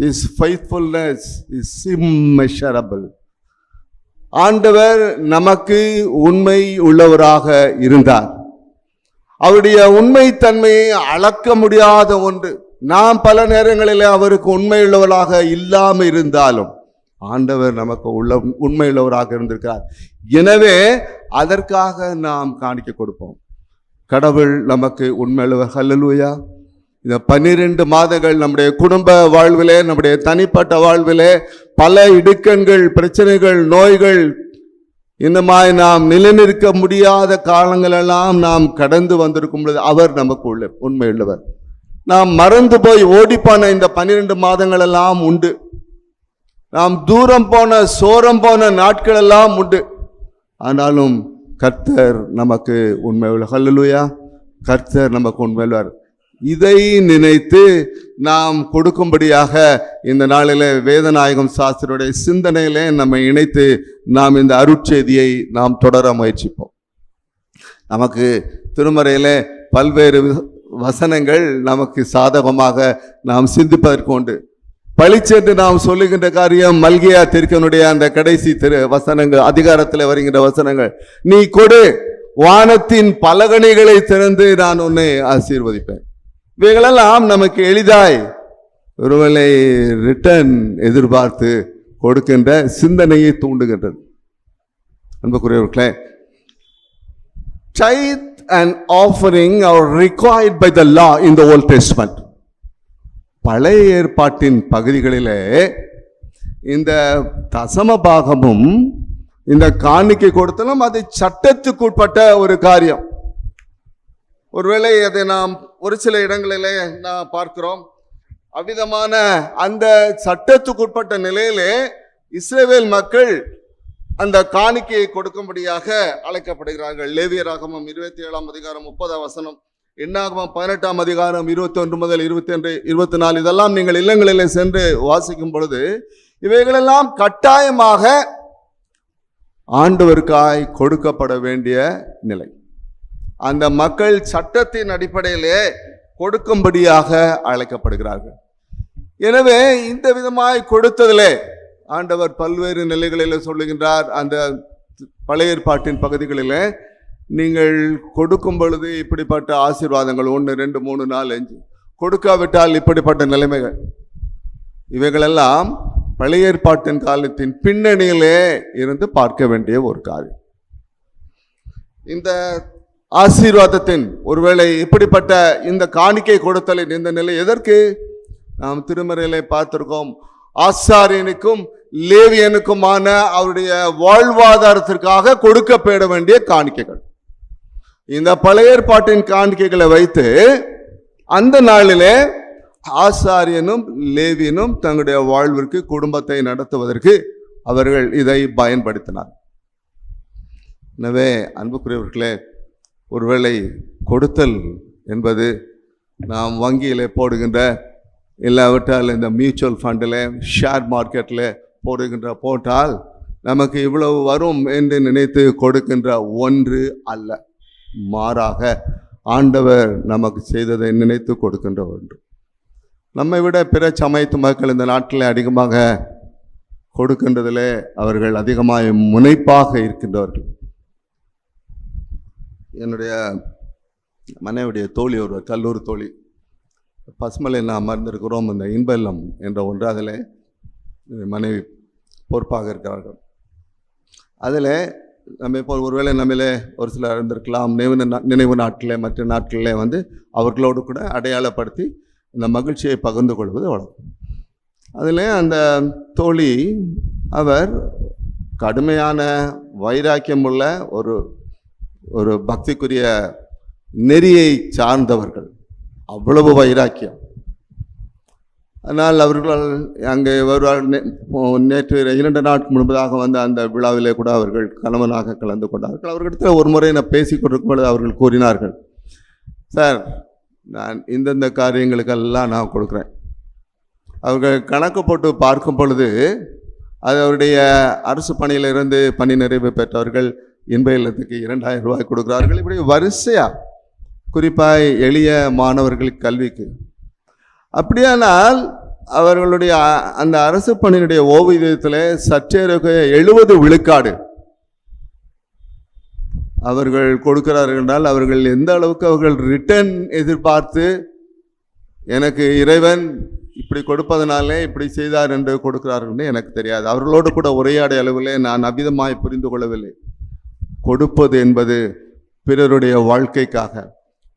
His faithfulness is immeasurable. ஆண்டவர் நமக்கு உண்மை உள்ளவராக இருந்தார். அவருடைய உண்மை தன்மையை அளக்க முடியாத ஒன்று. நாம் பல நேரங்களில் அவருக்கு உண்மை உள்ளவராக இல்லாமல் இருந்தாலும் ஆண்டவர் நமக்கு உண்மை உள்ளவராக இருந்திருக்கிறார். எனவே அதற்காக நாம் காணிக்க கொடுப்போம். கடவுள் நமக்கு உண்மையுள்ளவர். ஹல்லேலூயா. இந்த 12 மாதங்கள் நம்முடைய குடும்ப வாழ்விலே, நம்முடைய தனிப்பட்ட வாழ்விலே பல இடுக்கண்கள், பிரச்சனைகள், நோய்கள், இன்னமாய் நாம் நிலைநிற்க முடியாத காலங்களெல்லாம் நாம் கடந்து வந்திருக்கும் பொழுது அவர் நமக்கு உண்மையுள்ளவர். நாம் மறந்து போய் ஓடிப்பான இந்த 12 மாதங்கள் எல்லாம் உண்டு. நாம் தூரம் போன, சோரம் போன நாட்கள் எல்லாம் உண்டு. ஆனாலும் கர்த்தர் நமக்கு உண்மையுள்ள. ஹல்லேலூயா. கர்த்தர் நமக்கு உண்மையுள்ளார். இதை நினைத்து நாம் கொடுக்கும்படியாக இந்த நாளிலே வேதநாயகம் சாஸ்திரியுடைய சிந்தனையிலே நம்மை இணைத்து நாம் இந்த அருட்செய்தியை நாம் தொடர முயற்சிப்போம். நமக்கு திருமறையிலே பல்வேறு வசனங்கள் நமக்கு சாதகமாக நாம் சிந்திப்பதற்கு உண்டு. பழிச்சென்று நாம் சொல்லுகின்ற காரியம் மல்கியா திருக்கனுடைய அந்த கடைசி வசனங்கள், அதிகாரத்தில் வருகின்ற வசனங்கள், நீ கொடு, வானத்தின் பலகணிகளை திறந்து நான் உன்னை ஆசீர்வதிப்பேன். இவைகளெல்லாம் நமக்கு எளிதாய் ஒருவேளை ரிட்டர்ன் எதிர்பார்த்து கொடுக்கின்ற சிந்தனையை தூண்டுகின்றது. அன்புக்குரியவர்களே, tithe and offering are required by the law in the Old Testament. பழைய ஏற்பாட்டின் பகுதிகளிலே இந்த தசம பாகமும் இந்த காணிக்கை கொடுத்தலும் அது சட்டத்துக்குட்பட்ட ஒரு காரியம். ஒருவேளை அதை நாம் ஒரு சில இடங்களிலே நாம் பார்க்கிறோம். அவ்விதமான அந்த சட்டத்துக்குட்பட்ட நிலையிலே இஸ்ரவேல் மக்கள் அந்த காணிக்கையை கொடுக்கும்படியாக அழைக்கப்படுகிறார்கள். லேவியராகமம் 27ஆம் அதிகாரம் 30ஆம் வசனம், என்னாகமம் 18ஆம் அதிகாரம் 21 முதல் 22, 24 இதெல்லாம் நீங்கள் இல்லங்களிலே சென்று வாசிக்கும் பொழுது இவைகளெல்லாம் கட்டாயமாக ஆண்டவருக்காய் கொடுக்கப்பட வேண்டிய நிலை. அந்த மக்கள் சட்டத்தின் அடிப்படையிலே கொடுக்கும்படியாக அழைக்கப்படுகிறார்கள். எனவே இந்த விதமாய் கொடுத்ததிலே ஆண்டவர் பல்வேறு நிலைகளில் சொல்லுகின்றார். அந்த பழைய ஏற்பாட்டின் பகுதிகளில் நீங்கள் கொடுக்கும் பொழுது இப்படிப்பட்ட ஆசீர்வாதங்கள் 1, 2, 3, 4, 5, கொடுக்காவிட்டால் இப்படிப்பட்ட நிலைமைகள், இவைகளெல்லாம் பழைய ஏற்பாட்டின் காலத்தின் பின்னணியிலே இருந்து பார்க்க வேண்டிய ஒரு காரியம். இந்த ஆசீர்வாதத்தின் ஒருவேளை இப்படிப்பட்ட இந்த காணிக்கை கொடுத்தலின் இந்த நிலை எதற்கு? நாம் திருமறையிலே பார்த்திருக்கோம். ஆசாரியனுக்கும் லேவியனுக்குமான அவருடைய வாழ்வாதாரத்திற்காக கொடுக்கப்பட வேண்டிய காணிக்கைகள். இந்த பழைய ஏற்பாட்டின் காணிக்கைகளை வைத்து அந்த நாளிலே ஆசாரியனும் லேவியனும் தங்களுடைய வாழ்விற்கு குடும்பத்தை நடத்துவதற்கு அவர்கள் இதை பயன்படுத்தினார். எனவே அன்புக்குரியவர்களே, ஒருவேளை கொடுத்தல் என்பது நாம் வங்கியிலே போடுகின்ற, இல்லாவிட்டால் இந்த மியூச்சுவல் ஃபண்டில் ஷேர் மார்க்கெட்டில் போட்டால் நமக்கு இவ்வளவு வரும் என்று நினைத்து கொடுக்கின்ற ஒன்று அல்ல. மாறாக ஆண்டவர் நமக்கு செய்ததை நினைத்து கொடுக்கின்ற ஒன்று. நம்மை விட பிற சமயத்து மக்கள் இந்த நாட்டில் அதிகமாக கொடுக்கின்றதிலே அவர்கள் அதிகமாக முனைப்பாக இருக்கின்றவர்கள். என்னுடைய மனைவியுடைய தோழி, ஒரு கல்லூரி தோழி, பசுமலையில் நாம் அமர்ந்திருக்கிறோம் இந்த இன்பல்லம் என்ற ஒன்று, அதில் மனைவி பொறுப்பாக இருக்கிறார்கள். அதில் நம்ம இப்போ ஒருவேளை நம்மளே ஒரு சிலர் இருந்திருக்கலாம், நினைவு நாட்டில் மற்ற நாட்களில் வந்து அவர்களோடு கூட அடையாளப்படுத்தி இந்த மகிழ்ச்சியை பகிர்ந்து கொள்வது வழக்கம். அதில் அந்த தோழி, அவர் கடுமையான வைராக்கியமுள்ள ஒரு பக்திக்குரிய நெறியை சார்ந்தவர்கள், அவ்வளவு வைராக்கியம். ஆனால் அவர்கள் அங்கே நேற்று 2 நாட்கள் முன்பதாக வந்த அந்த விழாவிலே கூட அவர்கள் கணவனாக கலந்து கொண்டார்கள். அவர்களிடத்தில் ஒரு முறை நான் பேசி கொண்டிருக்கும் பொழுது அவர்கள் கூறினார்கள், சார், நான் இந்தந்த காரியங்களுக்கெல்லாம் நான் கொடுக்குறேன். அவர்கள் கணக்கு போட்டு பார்க்கும் பொழுது அது அவருடைய அரசு பணியிலிருந்து பணி நிறைவு பெற்றவர்கள் இன்ப இல்லத்துக்கு 2000 ரூபாய் கொடுக்குறார்கள். இப்படி வரிசையாக, குறிப்பாக எளிய மாணவர்களுக்கு கல்விக்கு. அப்படியானால் அவர்களுடைய அந்த அரசு பணியினுடைய ஓய்வூதியத்தில் சற்றேறக்குறைய 70 விழுக்காடு அவர்கள் கொடுக்கிறார்கள் என்றால் அவர்கள் எந்த அளவுக்கு அவர்கள் ரிட்டர்ன் எதிர்பார்த்து எனக்கு இறைவன் இப்படி கொடுப்பதனாலே இப்படி செய்தார் என்று கொடுக்கிறார்கள் எனக்கு தெரியாது. அவர்களோடு கூட உரையாடிய அளவிலே நான் அபிதமாய் புரிந்து கொள்ளவில்லை. கொடுப்பது என்பது பிறருடைய வாழ்க்கைக்காக,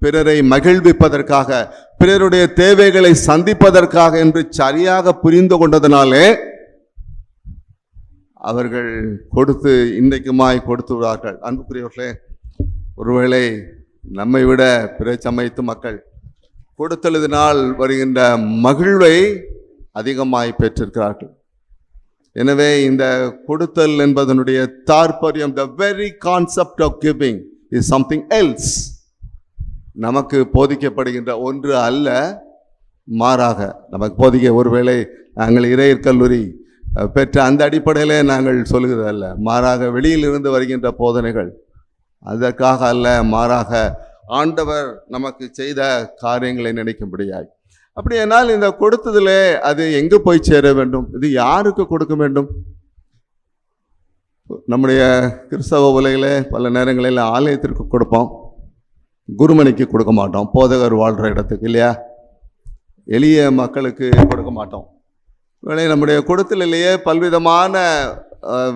பிறரை மகிழ்விப்பதற்காக, பிறருடைய தேவைகளை சந்திப்பதற்காக என்று சரியாக புரிந்து கொண்டதனாலே அவர்கள் கொடுத்து இன்றைக்குமாய் கொடுத்து விடார்கள். அன்புக்குரியவர்களே, ஒருவேளை நம்மை விட பிற சமயத்து மக்கள் கொடுத்தலினால் வருகின்ற மகிழ்வை அதிகமாய் பெற்றிருக்கிறார்கள். எனவே இந்த கொடுத்தல் என்பதனுடைய தாற்பயம், the very concept of giving is something else. நமக்கு போதிக்கப்படுகின்ற ஒன்று அல்ல, மாறாக நமக்கு போதிக்க, ஒருவேளை நாங்கள் இறையர் கல்லூரி பெற்ற அந்த அடிப்படையிலே நாங்கள் சொல்லுகிறதல்ல, மாறாக வெளியிலிருந்து வருகின்ற போதனைகள், அதற்காக அல்ல, மாறாக ஆண்டவர் நமக்கு செய்த காரியங்களை நினைக்கும்படியாய். அப்படியானால் இந்த கொடுத்ததிலே அது எங்கு போய் சேர வேண்டும்? இது யாருக்கு கொடுக்க வேண்டும்? நம்முடைய கிறிஸ்தவ உலகிலே பல நேரங்களில் ஆலயத்திற்கு கொடுப்போம், குருமணிக்கு கொடுக்க மாட்டோம், போதகர் வாழ்கிற இடத்துக்கு, இல்லையா? எளிய மக்களுக்கு கொடுக்க மாட்டோம். நம்முடைய கொடுத்தலிலேயே பல்விதமான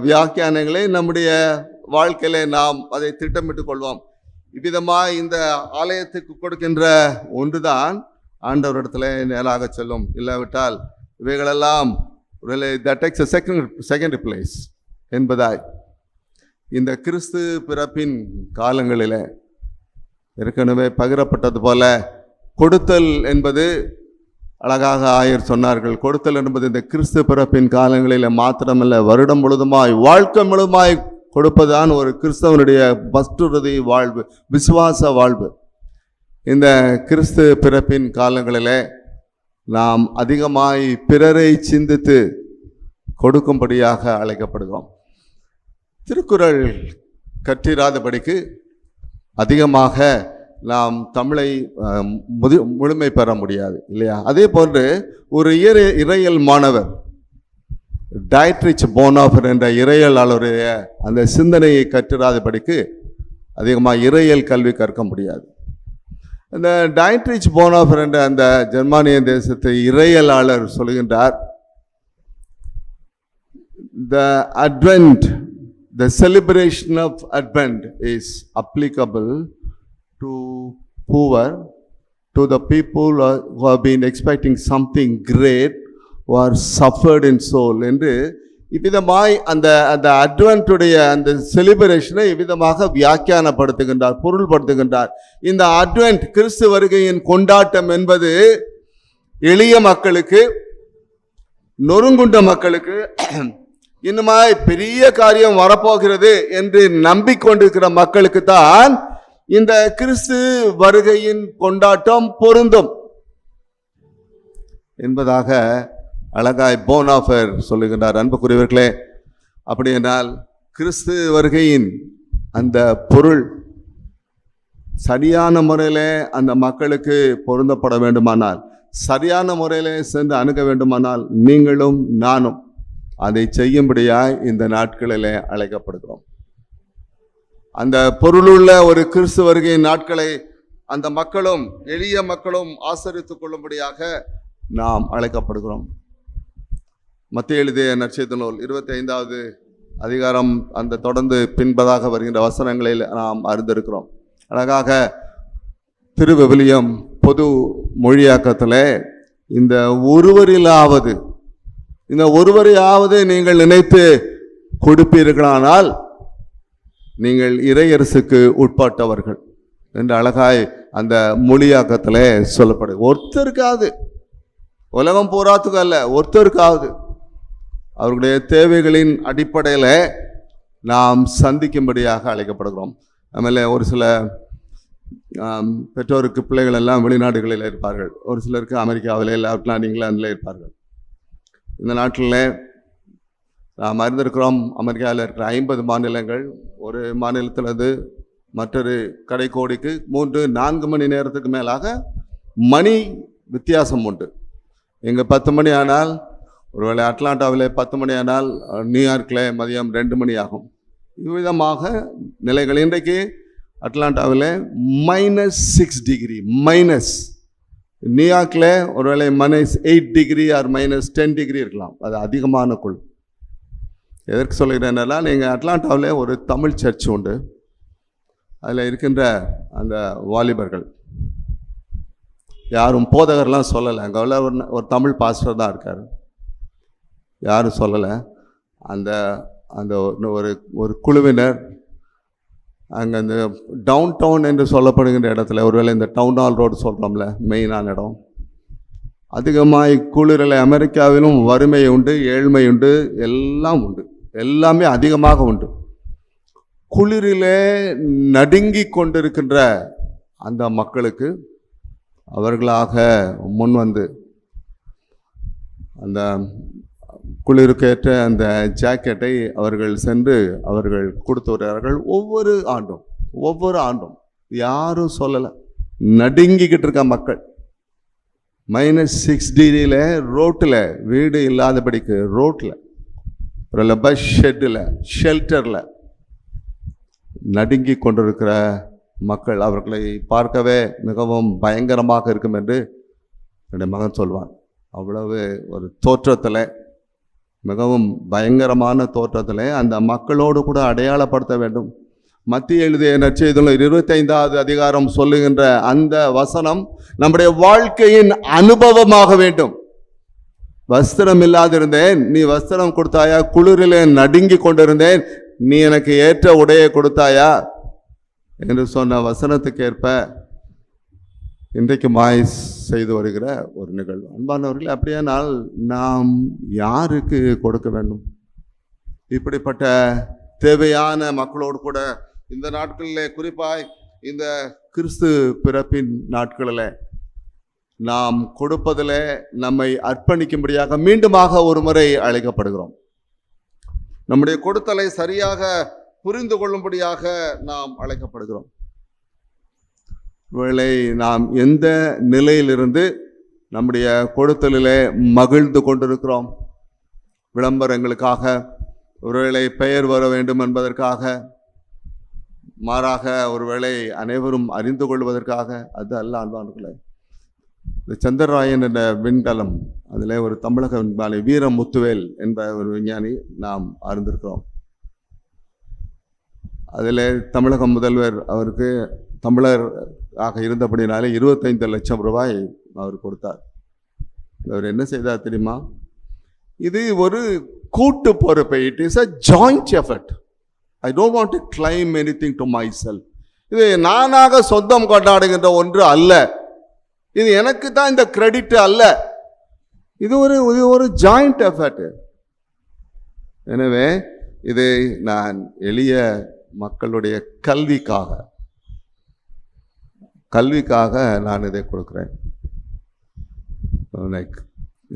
வியாக்கியானங்களை நம்முடைய வாழ்க்கையிலே நாம் அதை திட்டமிட்டு கொள்வோம். இவ்விதமாக இந்த ஆலயத்துக்கு கொடுக்கின்ற ஒன்றுதான் ஆண்டவரிடத்துல நேராக செல்லும். இல்லாவிட்டால் இவைகளெல்லாம் that takes a second place என்பதாய் இந்த கிறிஸ்து பிறப்பின் காலங்களில் ஏற்கனவே பகிரப்பட்டது போல கொடுத்தல் என்பது, அழகாக ஆயர் சொன்னார்கள், கொடுத்தல் என்பது இந்த கிறிஸ்து பிறப்பின் காலங்களில் மாத்திரமல்ல, வருடம் முழுதுமாய், வாழ்க்கை முழுதுமாய் கொடுப்பதுதான் ஒரு கிறிஸ்தவனுடைய பஸ்டுறுதி வாழ்வு, விசுவாச வாழ்வு. இந்த கிறிஸ்து பிறப்பின் காலங்களில் நாம் அதிகமாய் பிறரை சிந்தித்து கொடுக்கும்படியாக அழைக்கப்படுகிறோம். திருக்குறள் கற்றிராதபடிக்கு அதிகமாக நாம் தமிழை முழுமை பெற முடியாது இல்லையா? அதே போன்று ஒரு இறையியல் மாணவர் டயட்ரிச் போனாஃபர் என்ற இறையியலாளருடைய அந்த சிந்தனையை கற்றிராதபடிக்கு அதிகமாக இறையியல் கல்வி கற்க முடியாது. இந்த டயட்ரிச் போனாஃபர் என்ற அந்த ஜெர்மானிய தேசத்து இறையியலாளர் சொல்கின்றார், the Advent, the celebration of Advent is applicable to poor, to the people who have been expecting something great, who are suffered in soul என்று இவ்விதமாய் அந்த அந்த அட்வென்ட்டுடைய அந்த செலிப்ரேஷனை இவ்விதமாக வியாக்கியானப்படுத்துகின்றார், பொருள்படுத்துகின்றார். இந்த அட்வென்ட் கிறிஸ்து வருகையின் கொண்டாட்டம் என்பது எளிய மக்களுக்கு, நொறுங்குண்ட மக்களுக்கு, இன்னுமாய் பெரிய காரியம் வரப்போகிறது என்று நம்பிக்கொண்டிருக்கிற மக்களுக்கு தான் இந்த கிறிஸ்து வருகையின் கொண்டாட்டம் பொருந்தும் என்பதாக அழகாய் போனாஃபர் சொல்லுகின்றார். அன்புக்குரியவர்களே, அப்படி என்றால் கிறிஸ்து வருகையின் அந்த பொருள் சரியான முறையில் அந்த மக்களுக்கு பொருந்தப்பட வேண்டுமானால், சரியான முறையில் சென்று அணுக வேண்டுமானால் நீங்களும் நானும் அதை செய்யும்படியாய் இந்த நாட்களிலே அழைக்கப்படுகிறோம். அந்த பொருளுள்ள ஒரு கிறிஸ்து வருகையின் நாட்களை அந்த மக்களும் எளிய மக்களும் ஆசரித்துக் கொள்ளும்படியாக நாம் அழைக்கப்படுகிறோம். மத்திய எழுதிய நற்செய்தி நூல் 25வது அதிகாரம் அந்த தொடர்ந்து பின்பதாக வருகின்ற வசனங்களில் நாம் அறிந்திருக்கிறோம். அழகாக திருவிவிலியம் பொது மொழியாக்கத்தில் இந்த ஒருவரையாவது நீங்கள் நினைத்து கொடுப்பீர்களானால் நீங்கள் இறையரசுக்கு உட்பட்டவர்கள் என்று அழகாய் அந்த மொழியாக்கத்தில் சொல்லப்படுது. ஒருத்தருக்காவது, உலகம் பூராத்துக்கு அல்ல, ஒருத்தருக்காவது அவர்களுடைய தேவைகளின் அடிப்படையில் நாம் சந்திக்கும்படியாக அழைக்கப்படுகிறோம். ஆಮೇಲೆ ஒரு சில பெற்றோருக்கு பிள்ளைகள் எல்லாம் வெளிநாடுகளில் இருப்பார்கள், ஒரு சிலருக்கு அமெரிக்காவில், அட்லாண்ட் இங்கிலாந்தில் இருப்பார்கள். இந்த நாட்டில் நாம் அறிந்திருக்கிறோம், அமெரிக்காவில் இருக்கிற 50 மாநிலங்கள், ஒரு மாநிலத்திலிருந்து மற்றொரு கடைக்கோடிக்கு 3-4 மணி நேரத்துக்கு மேலாக மணி வித்தியாசம் உண்டு. இங்கே 10 மணி ஆனால், ஒருவேளை அட்லாண்டாவில் 10 மணி ஆனால் நியூயார்க்கில் மதியம் 2 மணி ஆகும். இவ்விதமாக நிலைகள். இன்றைக்கு அட்லாண்டாவில் -6 டிகிரி, நியூயார்க்கில் ஒருவேளை -8 டிகிரி ஆர் -10 டிகிரி இருக்கலாம். அது அதிகமான குழு. எதற்கு சொல்கிறேன்னா, நீங்கள் அட்லாண்டாவில் ஒரு தமிழ் சர்ச் உண்டு. அதில் இருக்கின்ற அந்த வாலிபர்கள் யாரும் போதகர்லாம் சொல்லலை. அங்கே உள்ள ஒரு தமிழ் பாஸ்டர் தான் இருக்கார், யாரும் சொல்லலை. அந்த அந்த ஒரு குழுவினர் அங்கே அந்த டவுன் டவுன் என்று சொல்லப்படுகின்ற இடத்துல, ஒருவேளை இந்த டவுன் ஹால் ரோடு சொல்கிறோம்ல, மெயினான இடம், அதிகமாய் குளிரில் அமெரிக்காவிலும் வறுமை உண்டு, ஏழ்மை உண்டு, எல்லாம் உண்டு, எல்லாமே அதிகமாக உண்டு. குளிரிலே நடுங்கி கொண்டிருக்கின்ற அந்த மக்களுக்கு அவர்களாக முன்வந்து அந்த குளிருக்கேற்ற அந்த ஜாக்கெட்டை அவர்கள் சென்று அவர்கள் கொடுத்து வருகிறார்கள். ஒவ்வொரு ஆண்டும் யாரும் சொல்லலை, நடுங்கிக்கிட்டு இருக்க மக்கள். -6 டிகிரியில் ரோட்டில், வீடு இல்லாதபடிக்கு ரோட்டில், ஒரு பஸ் ஷெல்டரில் நடுங்கி கொண்டிருக்கிற மக்கள். அவர்களை பார்க்கவே மிகவும் பயங்கரமாக இருக்கும் என்று என்னுடைய மகன் சொல்வான். அவ்வளவு ஒரு தோற்றத்தில், மிகவும் பயங்கரமான தோற்றத்தில் அந்த மக்களோடு கூட அடையாளப்படுத்த வேண்டும். மத்திய எழுதிய நற்செய்தி நூல் 25வது அதிகாரம் சொல்லுகின்ற அந்த வசனம் நம்முடைய வாழ்க்கையின் அனுபவமாக வேண்டும். வஸ்திரம் இல்லாதிருந்தேன், நீ வஸ்திரம் கொடுத்தாயா? குளிரிலே நடுங்கி கொண்டிருந்தேன், நீ எனக்கு ஏற்ற உடையை கொடுத்தாயா என்று சொன்ன வசனத்துக்கேற்ப இன்றைக்கு செய்து வருகிற ஒரு நிகழ்வு. அன்பானவர்களே, அப்படியானால் நாம் யாருக்கு கொடுக்க வேண்டும்? இப்படிப்பட்ட தேவையான மக்களோடு கூட இந்த நாட்களிலே, குறிப்பாய் இந்த கிறிஸ்து பிறப்பின் நாட்களில் நாம் கொடுப்பதில் நம்மை அர்ப்பணிக்கும்படியாக மீண்டுமாக ஒரு முறை அழைக்கப்படுகிறோம். நம்முடைய கொடுத்தலை சரியாக புரிந்து கொள்ளும்படியாக நாம் அழைக்கப்படுகிறோம். ஒருவேளை நாம் எந்த நிலையிலிருந்து நம்முடைய கொடுத்தலிலே மகிழ்ந்து கொண்டிருக்கிறோம்? விளம்பரங்களுக்காக, ஒருவேளை பெயர் வர வேண்டும் என்பதற்காக, மாறாக ஒருவேளை அனைவரும் அறிந்து கொள்வதற்காக, அது அல்ல அன்பானவர்களே. இந்த சந்திரராயன் என்ற விண்கலம், அதில் ஒரு தமிழக விஞ்ஞானி வீரமுத்துவேல் என்ற ஒரு விஞ்ஞானி நாம் அறிந்திருக்கிறோம். அதில் தமிழக முதல்வர் அவருக்கு தமிழர் ஆக இருந்தபடினாலே 25 லட்சம் ரூபாய் அவர் கொடுத்தார். அவர் என்ன செய்தார் தெரியுமா? இது ஒரு கூட்டு பொறுப்பை. It is a joint effort. I don't want to claim anything to my self. இது நானாக சொந்தம் கொண்டாடுகின்ற ஒன்று அல்ல. இது எனக்கு தான் இந்த கிரெடிட் அல்ல. இது ஒரு ஜாயிண்ட் எஃபர்ட். எனவே இது நான் எளிய மக்களுடைய கல்விக்காக நான் இதை கொடுக்கிறேன்.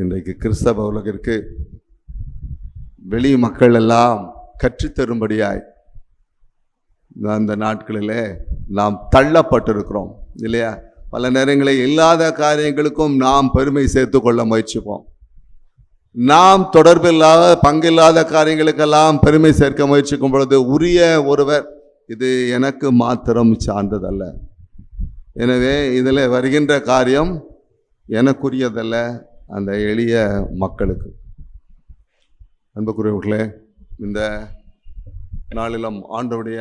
இன்றைக்கு கிறிஸ்தவ உலகிற்கு வெளி மக்கள் எல்லாம் கற்றுத்தரும்படியாய் அந்த நாட்களிலே நாம் தள்ளப்பட்டிருக்கிறோம் இல்லையா? பல நேரங்களில் இல்லாத காரியங்களுக்கும் நாம் பெருமை சேர்த்து கொள்ள முயற்சிப்போம். நாம் தொடர்பில்லாத பங்கில்லாத காரியங்களுக்கெல்லாம் பெருமை சேர்க்க முயற்சிக்கும் பொழுது உரிய ஒருவர் இது எனக்கு மாத்திரம் சார்ந்ததல்ல. எனவே இதில் வருகின்ற காரியம் எனக்குரியதல்ல, அந்த எளிய மக்களுக்கு. அன்புக்குரியவர்களே, இந்த நாளிலும் ஆண்டவருடைய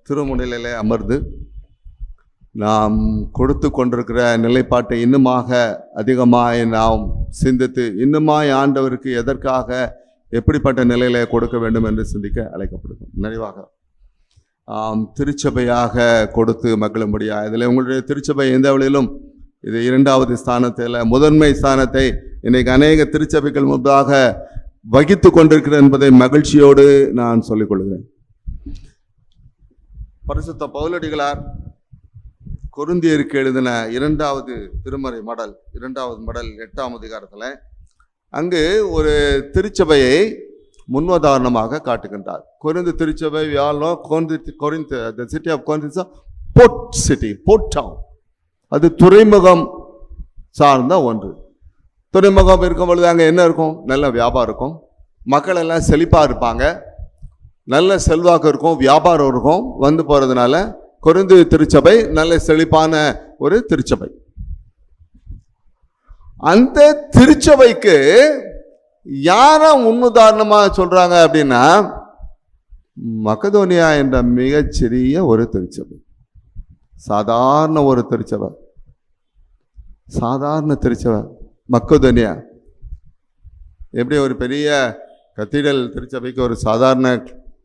திருமுன்னிலையிலே அமர்ந்து நாம் கொடுத்து கொண்டிருக்கிற நிலைப்பாட்டை இன்னுமாக அதிகமாய் நாம் சிந்தித்து இன்னுமாய் ஆண்டவருக்கு எதற்காக எப்படிப்பட்ட நிலையில கொடுக்க வேண்டும் என்று சிந்திக்க அழைக்கப்படுகிறோம். நிறைவாக திருச்சபையாக கொடுத்து மகிழும்படியாக இதில் உங்களுடைய திருச்சபை எந்த வழியிலும் இது 2வது ஸ்தானத்தில் முதன்மை ஸ்தானத்தை இன்னைக்கு அநேக திருச்சபைகள் முன்பாக வகித்து கொண்டிருக்கிறது என்பதை மகிழ்ச்சியோடு நான் சொல்லிக் கொள்கிறேன். பரிசுத்த பவுலடிகளார் கொரிந்தியருக்கு எழுதின 2வது திருமறை மடல் 2வது மடல் 8ஆம் அதிகாரத்தில் அங்கு ஒரு திருச்சபையை முன்னுதாரணமாக காட்டுகின்றார். கொரிந்து திருச்சபை the city of Corinth is a port city, port town. அது துறைமுகம் சார்ந்த ஒன்று. துறைமுகம் இருக்கும் பொழுது அங்கே என்ன இருக்கும்? நல்ல வியாபாரம் இருக்கும், மக்கள் எல்லாம் செழிப்பாக இருப்பாங்க, நல்ல செல்வாக்கு இருக்கும், வியாபாரம் இருக்கும். வந்து போகிறதுனால கொரிந்து திருச்சபை நல்ல செழிப்பான ஒரு திருச்சபை. அந்த திருச்சபைக்கு யார முன்னுதாரணமாக சொல்றாங்க அப்படின்னா, மக்கதோனியா என்ற மிகச்சிறிய ஒரு திருச்சபை, சாதாரண ஒரு திருச்சபை, மக்கதோனியா. எப்படி ஒரு பெரிய கத்தீட்ரல் திருச்சபைக்கு ஒரு சாதாரண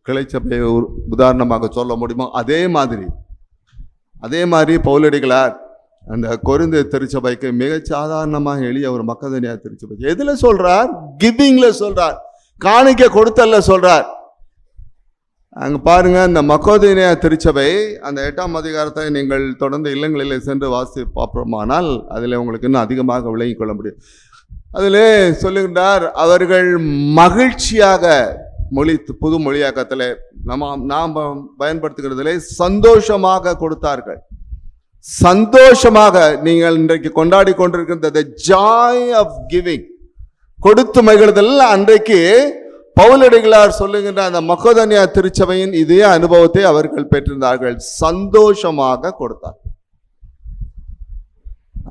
கிளைச்சபையை உதாரணமாக சொல்ல முடியுமோ அதே மாதிரி பவுலடிகளார் அந்த கொரிந்து திருச்சபைக்கு மிக சாதாரணமாக எளிய ஒரு மக்கதோனியா திருச்சபை எதுல சொல்றார்? கிவிங்ல சொல்றார், காணிக்கை கொடுத்தல்ல சொல்றார். அங்க பாருங்க, இந்த மக்கதோனியா திருச்சபை அந்த 8ஆம் அதிகாரத்தை நீங்கள் தொடர்ந்து இல்லங்களில் சென்று வாசி பார்ப்போமானால் அதில் உங்களுக்கு இன்னும் அதிகமாக விளங்கிக் கொள்ள முடியும். அதிலே சொல்லுகின்றார், அவர்கள் மகிழ்ச்சியாக, புது மொழியாக்கத்தில் நாம் பயன்படுத்துகிறதிலே சந்தோஷமாக கொடுத்தார்கள். சந்தோஷமாக நீங்கள் இன்றைக்கு கொண்டாடி கொண்டிருக்கின்ற ஜாய் ஆஃப் கிவிங், கொடுத்து மகிழ்தல், அன்றைக்கு பவுலடிகளார் சொல்லுகின்ற அந்த மக்கதோனியா திருச்சபையின் இதே அனுபவத்தை அவர்கள் பெற்றிருந்தார்கள். சந்தோஷமாக கொடுத்தார்.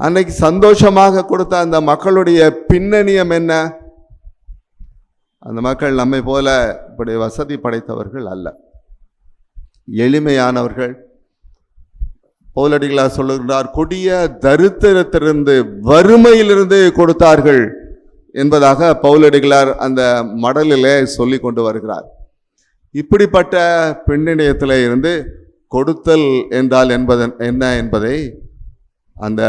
அன்னைக்கு சந்தோஷமாக கொடுத்த அந்த மக்களுடைய பின்னணியம் என்ன? அந்த மக்கள் நம்மை போல இப்படி வசதி படைத்தவர்கள் அல்ல, எளிமையானவர்கள். பவுலடிகளார் சொல்லுகிறார், கொடிய தரித்திரத்திலிருந்து, வறுமையிலிருந்து கொடுத்தார்கள் என்பதாக பவுலடிகளார் அந்த மடலிலே சொல்லி கொண்டு வருகிறார். இப்படிப்பட்ட பின்னணியத்தில் இருந்து கொடுத்தல் என்றால் என்ன என்பதை அந்த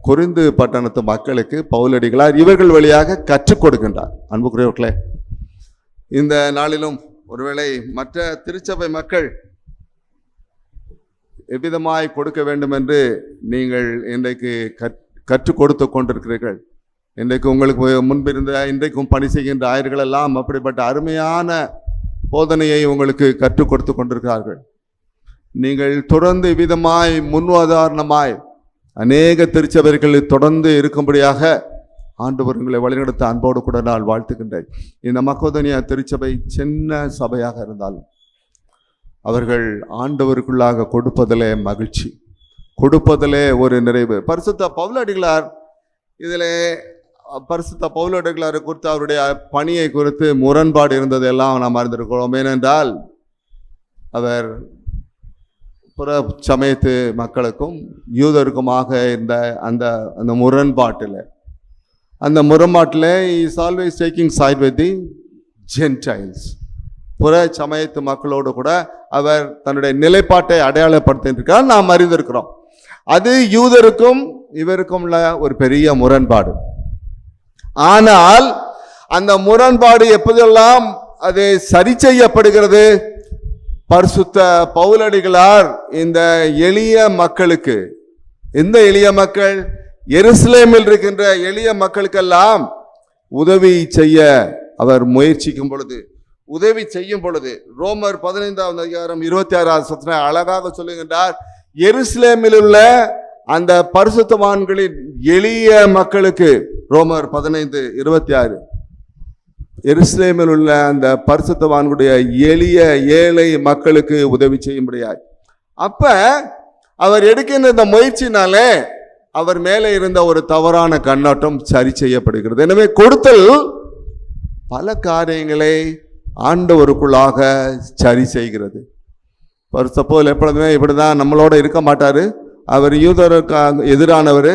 கொரிந்து பட்டணத்து மக்களுக்கு பவுலடிகளார் இவர்கள் வழியாக கற்றுக் கொடுக்கின்றார். அன்புக்குரியவர்களே, இந்த நாளிலும் ஒருவேளை மற்ற திருச்சபை மக்கள் எவ்விதமாய் கொடுக்க வேண்டும் என்று நீங்கள் இன்றைக்கு கற்றுக் கொடுத்து கொண்டிருக்கிறீர்கள். இன்றைக்கு உங்களுக்கு முன்பிருந்த இன்றைக்கும் பணி செய்கின்ற ஆயர்கள் எல்லாம் அப்படிப்பட்ட அருமையான போதனையை உங்களுக்கு கற்றுக் கொடுத்து கொண்டிருக்கிறார்கள். நீங்கள் தொடர்ந்து விதமாய் முன்னுதாரணமாய் அநேக திருச்சபைகள் தொடர்ந்து இருக்கும்படியாக ஆண்டவர் உங்களை வழிநடத்த அன்போடு கூட நான் வாழ்த்துகின்றேன். இந்த மக்கோதனியா திருச்சபை சின்ன சபையாக இருந்தாலும் அவர்கள் ஆண்டவருக்குள்ளாக கொடுப்பதிலே மகிழ்ச்சி, கொடுப்பதிலே ஒரு நிறைவு. பரிசுத்த பவுலடிகளார் இதில் பரிசுத்த பவுலடிகளாரை குறித்து அவருடைய பணியை குறித்து முரண்பாடு இருந்ததெல்லாம் நாம் அறிந்திருக்கிறோம். ஏனென்றால் அவர் புற சமயத்து மக்களுக்கும் யூதருக்குமாக இருந்த அந்த முரண்பாட்டில் is always taking side with the gentiles. புற சமயத்து மக்களோடு கூட அவர் தன்னுடைய நிலைப்பாட்டை அடையாளப்படுத்தியிருக்கிறார், நாம் அறிந்திருக்கிறோம். அது யூதருக்கும் இவருக்கும் உள்ள ஒரு பெரிய முரண்பாடு. ஆனால் அந்த முரண்பாடு எப்போதெல்லாம் அது சரி செய்யப்படுகிறது, பரிசுத்த பவுலடிகளார் இந்த எளிய மக்களுக்கு, இந்த எளிய மக்கள் எருசலேமில் இருக்கின்ற எளிய மக்களுக்கெல்லாம் உதவி செய்ய அவர் முயற்சிக்கும் பொழுது, உதவி செய்யும் பொழுது, ரோமர் 15:26 அழகாக சொல்லுகின்றார், எருசலேமில் உள்ள அந்த பரிசுத்தவான்களின் எளிய மக்களுக்கு, ரோமர் 15:26, எருசலேமில் உள்ள அந்த பரிசுத்தவான்களுடைய எளிய ஏழை மக்களுக்கு உதவி செய்யும்படியாய். அப்ப அவர் எடுக்கின்ற இந்த முயற்சினாலே அவர் மேலே இருந்த ஒரு தவறான கண்ணோட்டம் சரி செய்யப்படுகிறது. எனவே கொடுத்தல் பல காரியங்களை ஆண்டவருக்குள்ளாக சரி செய்கிறது. சப்போஸ் எப்பொழுதுமே இப்படிதான் நம்மளோட இருக்க மாட்டாரு. அவர் யூதருக்கு எதிரானவர்,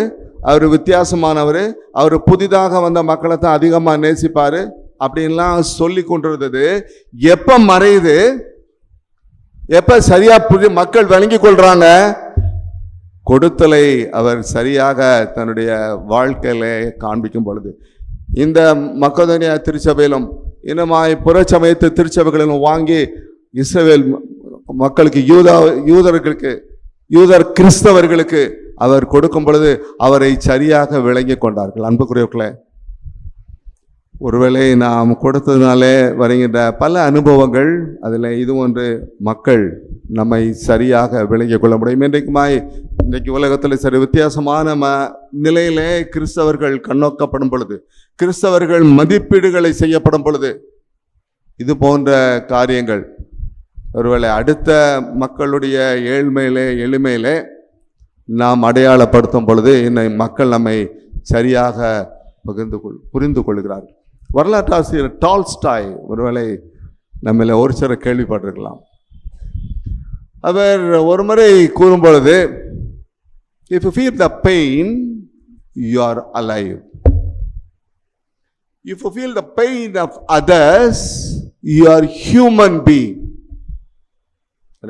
அவர் வித்தியாசமானவர், அவர் புதிதாக வந்த மக்களை தான் அதிகமாக நேசிப்பாரு அப்படின்லாம் சொல்லி கொண்டிருந்தது எப்ப மறையுது, எப்ப சரியா மக்கள் விளங்கி கொள்றாங்க, கொடுத்தலை அவர் சரியாக தன்னுடைய வாழ்க்கையில காண்பிக்கும் பொழுது. இந்த மக்கோதனியா திருச்சபையிலும் இன்னமாய் புறச்சமயத்து திருச்சபைகளிலும் வாங்கி இஸ்ரவேல் மக்களுக்கு யூதர் கிறிஸ்தவர்களுக்கு அவர் கொடுக்கும் பொழுது அவரை சரியாக விளங்கி கொண்டார்கள். அன்புக்குரியவர்களே, ஒருவேளை நாம் கொடுத்ததுனாலே வருகின்ற பல அனுபவங்கள், அதில் இது ஒன்று மக்கள் நம்மை சரியாக விளங்கிக் கொள்ள முடியும். இன்றைக்கு உலகத்தில் சரி வித்தியாசமான நிலையிலே கிறிஸ்தவர்கள் கண்ணோக்கப்படும் பொழுது, கிறிஸ்தவர்கள் மதிப்பீடுகளை செய்யப்படும் பொழுது, இது போன்ற காரியங்கள் ஒருவேளை அடுத்த மக்களுடைய எளிமையிலே நாம் அடையாளப்படுத்தும் பொழுது மக்கள் நம்மை சரியாக புரிந்து கொள்கிறார்கள். வரலாற்று ஆசிரியர் டால்ஸ்டாய் ஒருவேளை நம்மள ஒரு சில கேள்விப்பட்டிருக்கலாம். அவர் ஒரு முறை கூறும் பொழுது, if you feel the pain, you are alive. If you feel the pain of others, you are human being.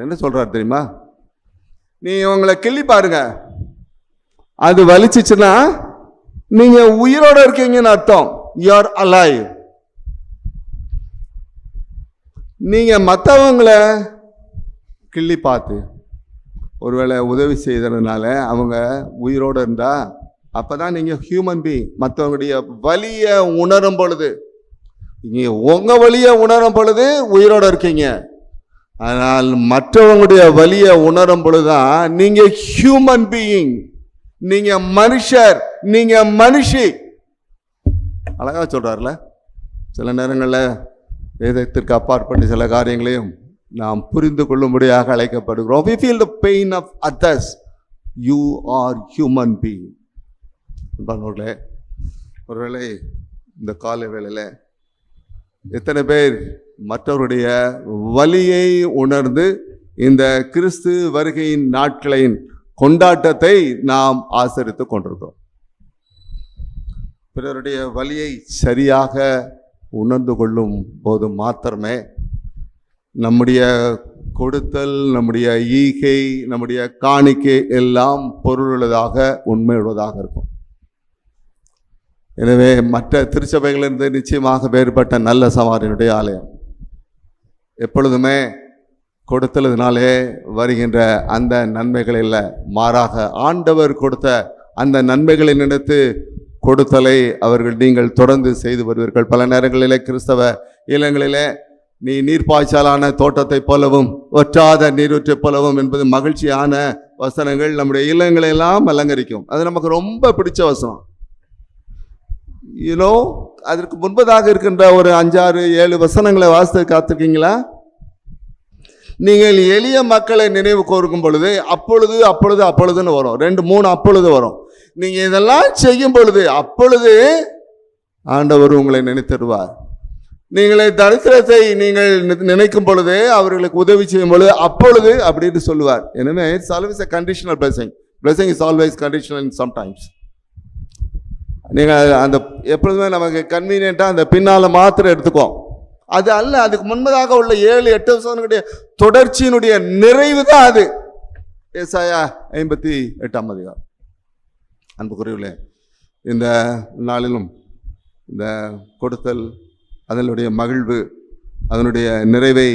என்ன சொல்றாரு தெரியுமா? நீ உங்களை கிள்ளி பாருங்க, அது வலிச்சிச்சுன்னா நீங்க உயிரோட இருக்கீங்கன்னு அர்த்தம். You are alive. நீங்க மற்றவங்களை கிள்ளி பார்த்து ஒருவேளை உதவி செய்ததுனால அவங்க உயிரோடு இருந்தா அப்பதான் நீங்க ஹியூமன் பீயிங். மற்றவங்களுடைய வலிய உணரும் பொழுது, நீங்க உங்க வலிய உணரும் பொழுது உயிரோட இருக்கீங்க. ஆனால் மற்றவங்களுடைய வலிய உணரும் பொழுதுதான் நீங்க ஹியூமன் பீயிங், நீங்க மனுஷர், நீங்க மனுஷி. அழகா சொல்றாருல. சில நேரங்களில் வேதத்திற்கு அப்பாற்பட்ட சில காரியங்களையும் நாம் புரிந்து கொள்ளும்படியாக அழைக்கப்படுகிறோம். We feel the pain of others. You are human being. ஒருவேளை இந்த காலை வேளையில எத்தனை பேர் மற்றவருடைய வலியை உணர்ந்து இந்த கிறிஸ்து வருகையின் நாட்களின் கொண்டாட்டத்தை நாம் ஆசரித்துக் கொண்டிருக்கிறோம். பிறருடைய வலியை சரியாக உணர்ந்து கொள்ளும் போது மாத்திரமே நம்முடைய கொடுத்தல், நம்முடைய ஈகை, நம்முடைய காணிக்கை எல்லாம் பொருளுள்ளதாக உண்மையுள்ளதாக இருக்கும். எனவே மற்ற திருச்சபைகளிலிருந்து நிச்சயமாக வேறுபட்ட நல்ல சமாரியனுடைய ஆலயம் எப்பொழுதுமே கொடுத்தலினாலே வருகின்ற அந்த நன்மைகள் இல்லை, மாறாக ஆண்டவர் கொடுத்த அந்த நன்மைகளை நினைத்து கொடுத்தலை நீங்கள் தொடர்ந்து செய்து வருவீர்கள். பல நேரங்களிலே கிறிஸ்தவ இல்லங்களிலே நீர்ப்பாய்ச்சலான தோட்டத்தை போலவும் ஒற்றாத நீரூற்றை போலவும் என்பது மகிழ்ச்சியான வசனங்கள் நம்முடைய இல்லங்களை எல்லாம் அலங்கரிக்கும். அது நமக்கு ரொம்ப பிடிச்ச வசனம். யூனோ, அதற்கு முன்பதாக இருக்கின்ற ஒரு 5, 6, 7 வசனங்களை வாசித்து காத்திருக்கீங்களா? நீங்கள் எளிய மக்களை நினைவு கூறும் பொழுது அப்பொழுது அப்பொழுது அப்பொழுதுன்னு வரும். 2, 3 அப்பொழுது வரும். நீங்க இதெல்லாம் செய்யும் பொழுது அப்பொழுது ஆண்டவர் உங்களை நினைத்திருவார். நீங்களே தரித்திரத்தை நீங்கள் நினைக்கும் பொழுது, அவர்களுக்கு உதவி செய்யும் பொழுது அப்பொழுது அப்படின்னு சொல்லுவார். எனவே it's always a conditional blessing. Blessing is always conditional in sometimes. நீங்கள் அந்த எப்பொழுதுமே நமக்கு கன்வீனியன்ட்டாக அந்த பின்னால் மாத்திரை எடுத்துக்கோம். அது அல்ல, அதுக்கு முன்பதாக உள்ள 7, 8 வருஷங்களுடைய தொடர்ச்சியினுடைய நிறைவு தான் அது. ஏசாயா 58ஆம் அதிகாரம். அன்புக்குரியவர்களே, இந்த நாளிலும் இந்த கொடுத்தல், அதனுடைய மகிழ்வு, அதனுடைய நிறைவை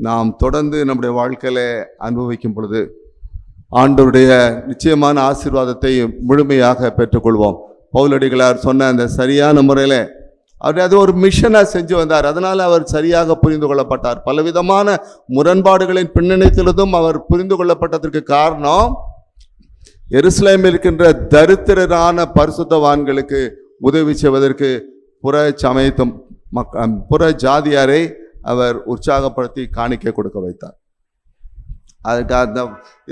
நாம் தொடர்ந்து நம்முடைய வாழ்க்கையில அனுபவிக்கும் பொழுது ஆண்டவருடைய நிச்சயமான ஆசீர்வாதத்தை முழுமையாக பெற்றுக்கொள்வோம். பவுலடிகளார் சொன்ன அந்த சரியான முறையில் அவர் அது ஒரு மிஷனாக செஞ்சு வந்தார். அதனால் அவர் சரியாக புரிந்து கொள்ளப்பட்டார். பலவிதமான முரண்பாடுகளின் பின்னணியிலிருந்தும் அவர் புரிந்து கொள்ளப்பட்டதற்கு காரணம், எருசலேமில் இருக்கின்ற தரித்திரரான பரிசுத்தவான்களுக்கு உதவி செய்வதற்கு புற ஜாதியாரை அவர் உற்சாகப்படுத்தி காணிக்கை கொடுக்க வைத்தார். அதுக்கு அந்த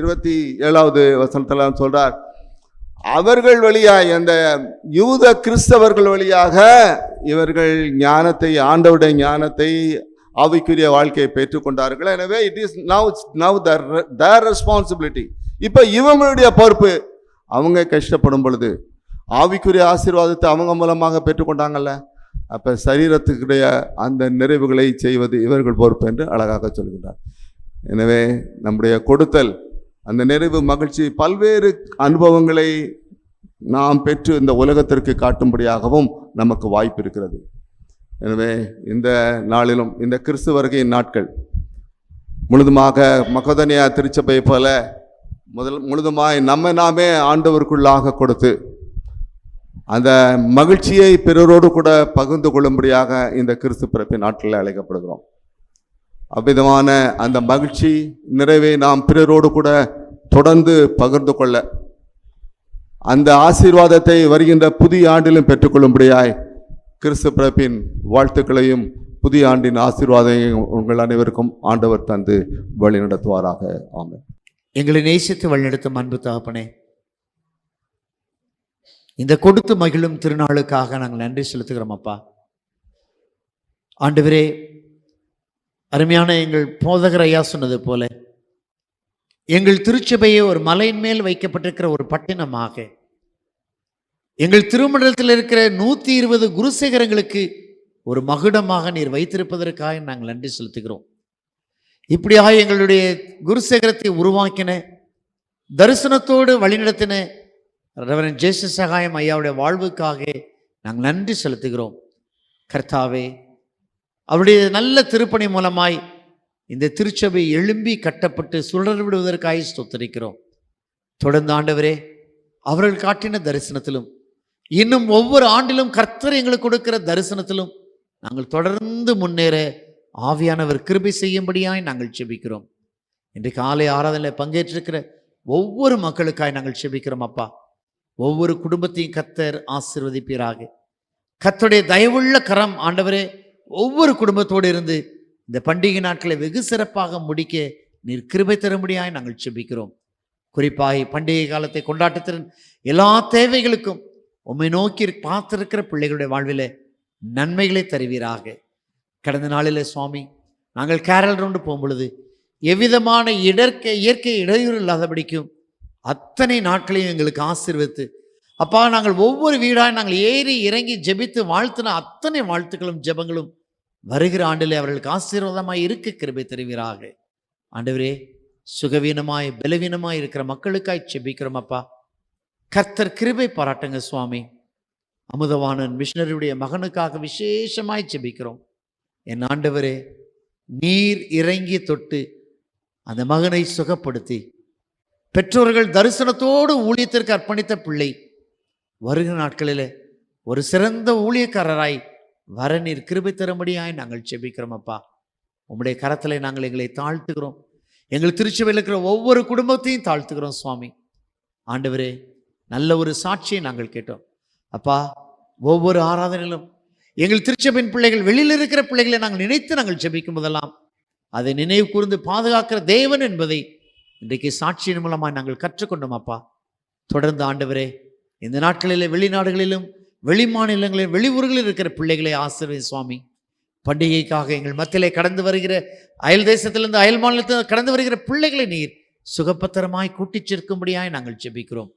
27வது வசனத்தில் சொல்றார், அவர்கள் வழியாய், அந்த யூத கிறிஸ்தவர்கள் வழியாக இவர்கள் ஞானத்தை, ஆண்டவருடைய ஞானத்தை, ஆவிக்குரிய வாழ்க்கையை பெற்றுக்கொண்டார்கள். எனவே it is now there responsibility. இப்போ இவங்களுடைய பொறுப்பு. அவங்க கஷ்டப்படும் பொழுது ஆவிக்குரிய ஆசீர்வாதத்தை அவங்க மூலமாக பெற்றுக்கொண்டாங்கல்ல, அப்போ சரீரத்துக்குடைய அந்த நிறைவுகளை செய்வது இவர்கள் பொறுப்பு என்று அழகாக சொல்கின்றார். எனவே நம்முடைய கொடுத்தல், அந்த நிறைவு, மகிழ்ச்சி, பல்வேறு அனுபவங்களை நாம் பெற்று இந்த உலகத்திற்கு காட்டும்படியாகவும் நமக்கு வாய்ப்பு இருக்கிறது. எனவே இந்த நாளிலும், இந்த கிறிஸ்து வருகையின் நாட்கள் முழுதுமாக மக்கதோனியா திருச்சபை போல முழுதுமாய் நாமே ஆண்டவருக்குள்ளாக கொடுத்து அந்த மகிழ்ச்சியை பிறரோடு கூட பகிர்ந்து கொள்ளும்படியாக இந்த கிறிஸ்து பிறப்பின் நாட்களில் அழைக்கப்படுகிறோம். அவ்விதமான அந்த மகிழ்ச்சி நிறைவை நாம் பிறரோடு கூட தொடர்ந்து பகிர்ந்து கொள்ள, அந்த ஆசீர்வாதத்தை வருகின்ற புதிய ஆண்டிலும் பெற்றுக்கொள்ளும்படியாய் கிறிஸ்து பிறப்பின் வாழ்த்துக்களையும் புதிய ஆண்டின் ஆசீர்வாதத்தையும் உங்கள் அனைவருக்கும் ஆண்டவர் தந்து வழி நடத்துவாராக. ஆமென். எங்களை நேசித்து வழிநடத்தும் அன்பு தகப்பனே, இந்த கொடுத்து மகிழும் திருநாளுக்காக நாங்கள் நன்றி செலுத்துகிறோம் அப்பா. ஆண்டவரே, அருமையான எங்கள் போதகர் ஐயா சொன்னது போல, எங்கள் திருச்சபையை ஒரு மலையின் மேல் வைக்கப்பட்டிருக்கிற ஒரு பட்டினமாக, எங்கள் திருமண்டலத்தில் இருக்கிற 120 குருசேகரங்களுக்கு ஒரு மகுடமாக நீர் வைத்திருப்பதற்காக நாங்கள் நன்றி செலுத்துகிறோம். இப்படியாக எங்களுடைய குருசேகரத்தை உருவாக்கின, தரிசனத்தோடு வழிநடத்தின ரெவரண்ட் ஜேசு சகாயம் ஐயாவுடைய வாழ்வுக்காக நாங்கள் நன்றி செலுத்துகிறோம். கர்த்தாவே, அவருடைய நல்ல திருப்பணி மூலமாய் இந்த திருச்சபை எழும்பி கட்டப்பட்டு சுடர் விடுவதற்காக ஸ்தோத்திரிக்கிறோம். தொடர்ந்து ஆண்டவரே, அவர்கள் காட்டின தரிசனத்திலும், இன்னும் ஒவ்வொரு ஆண்டிலும் கர்த்தர் எங்களுக்கு கொடுக்கிற தரிசனத்திலும் நாங்கள் தொடர்ந்து முன்னேற ஆவியானவர் கிருபை செய்யும்படியாய் நாங்கள் செபிக்கிறோம். இன்று காலை ஆராதனையில் பங்கேற்றிருக்கிற ஒவ்வொரு மக்களுக்காய் நாங்கள் செபிக்கிறோம் அப்பா. ஒவ்வொரு குடும்பத்தையும் கர்த்தர் ஆசீர்வதிப்பீராக. கர்த்தருடைய தயவுள்ள கரம் ஆண்டவரே ஒவ்வொரு குடும்பத்தோடு இருந்து இந்த பண்டிகை நாட்களை வெகு சிறப்பாக முடிக்க நீர் கிருபை தரும்படியாய் நாங்கள் செபிக்கிறோம். குறிப்பாக பண்டிகை காலத்தை கொண்டாட்டத்தின் எல்லா தேவைகளுக்கும் உம்மை நோக்கி பார்த்திருக்கிற பிள்ளைகளுடைய வாழ்வில் நன்மைகளை தருவீராக. கடந்த நாளில் சுவாமி, நாங்கள் கேரல் ரவுண்டு போகும்பொழுது எவ்விதமான இயற்கை இடையூறு இல்லாதபடிக்கும் அத்தனை நாட்களையும் எங்களுக்கு ஆசீர்வதித்து அப்பா, நாங்கள் ஒவ்வொரு வீடாக நாங்கள் ஏறி இறங்கி ஜெபித்து வாழ்த்தின அத்தனை வாழ்த்துக்களும் ஜெபங்களும் வருகிற ஆண்டிலே அவர்களுக்கு ஆசீர்வாதமாய் இருக்க கிருபை தருவீராக. ஆண்டவரே, சுகவீனமாய் பலவீனமாய் இருக்கிற மக்களுக்காய் ஜெபிக்கிறோம் அப்பா. கர்த்தர் கிருபை பாராட்டுங்க சுவாமி. அமுதவாணன் மிஷனரியுடைய மகனுக்காக விசேஷமாய் ஜெபிக்கிறோம். என் ஆண்டவரே, நீர் இறங்கி தொட்டு அந்த மகனை சுகப்படுத்தி பெற்றோர்கள் தரிசனத்தோடு ஊழியத்திற்கு அர்ப்பணித்த பிள்ளை வருகிற நாட்களில் ஒரு சிறந்த ஊழியக்காரராய் வர நீர் கிருபை தரும்படியாய் நாங்கள் செபிக்கிறோம் அப்பா. உம்முடைய கரத்தில் நாங்கள் எங்களை தாழ்த்துகிறோம். எங்கள் திருச்சபையில் இருக்கிற ஒவ்வொரு குடும்பத்தையும் தாழ்த்துக்கிறோம் சுவாமி. ஆண்டவரே, நல்ல ஒரு சாட்சியை நாங்கள் கேட்டோம் அப்பா. ஒவ்வொரு ஆராதனையிலும் எங்கள் திருச்சபையின் பிள்ளைகள், வெளியில் இருக்கிற பிள்ளைகளை நாங்கள் நினைத்து நாங்கள் ஜெபிக்கும் போதெல்லாம் அதை நினைவு கூர்ந்து பாதுகாக்கிற தேவன் என்பதை இன்றைக்கு சாட்சியின் மூலமாக நாங்கள் கற்றுக்கொண்டோம் அப்பா. தொடர்ந்து ஆண்டவரே, இந்த நாட்களிலே வெளிநாடுகளிலும் வெளி மாநிலங்களிலும் வெளியூர்களில் இருக்கிற பிள்ளைகளை ஆசீர்வதி சுவாமி. பண்டிகைக்காக எங்கள் மத்தியிலே கடந்து வருகிற, அயல் தேசத்திலிருந்து அயல் மாநிலத்தில் கடந்து வருகிற பிள்ளைகளை நீர் சுகபத்திரமாய் கூட்டிச் சேர்க்கும்படியாய் நாங்கள் ஜெபிக்கிறோம்.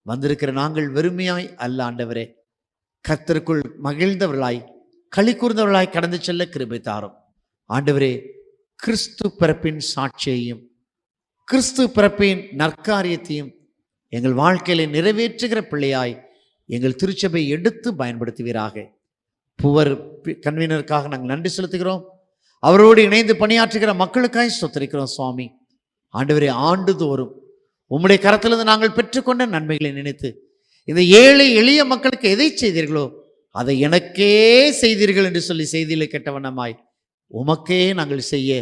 வந்திருக்கிற நாங்கள் வெறுமையாய் அல்ல ஆண்டவரே, கர்த்தருக்குள் மகிழ்ந்தவர்களாய் களி கூர்ந்தவர்களாய் கடந்து செல்ல கிருபை தாரும் ஆண்டவரே. கிறிஸ்து பிறப்பின் சாட்சியையும் கிறிஸ்து பிறப்பின் நற்காரியத்தையும் எங்கள் வாழ்க்கையில நிறைவேற்றுகிற பிள்ளையாய் எங்கள் திருச்சபை எடுத்து பயன்படுத்துவீராக. புவர் கன்வீனருக்காக நாங்கள் நன்றி செலுத்துகிறோம். அவரோடு இணைந்து பணியாற்றுகிற மக்களுக்காய் ஸ்தோத்திரிக்கிறோம் சுவாமி. ஆண்டவரே, ஆண்டுதோறும் உம்முடைய கரத்திலிருந்து நாங்கள் பெற்றுக்கொண்ட நன்மைகளை நினைத்து இந்த ஏழை எளிய மக்களுக்கு எதை செய்தீர்களோ அதை எனக்கே செய்தீர்கள் என்று சொல்லி செய்தியில கேட்டவண்ணமாய் உமக்கே நாங்கள் செய்ய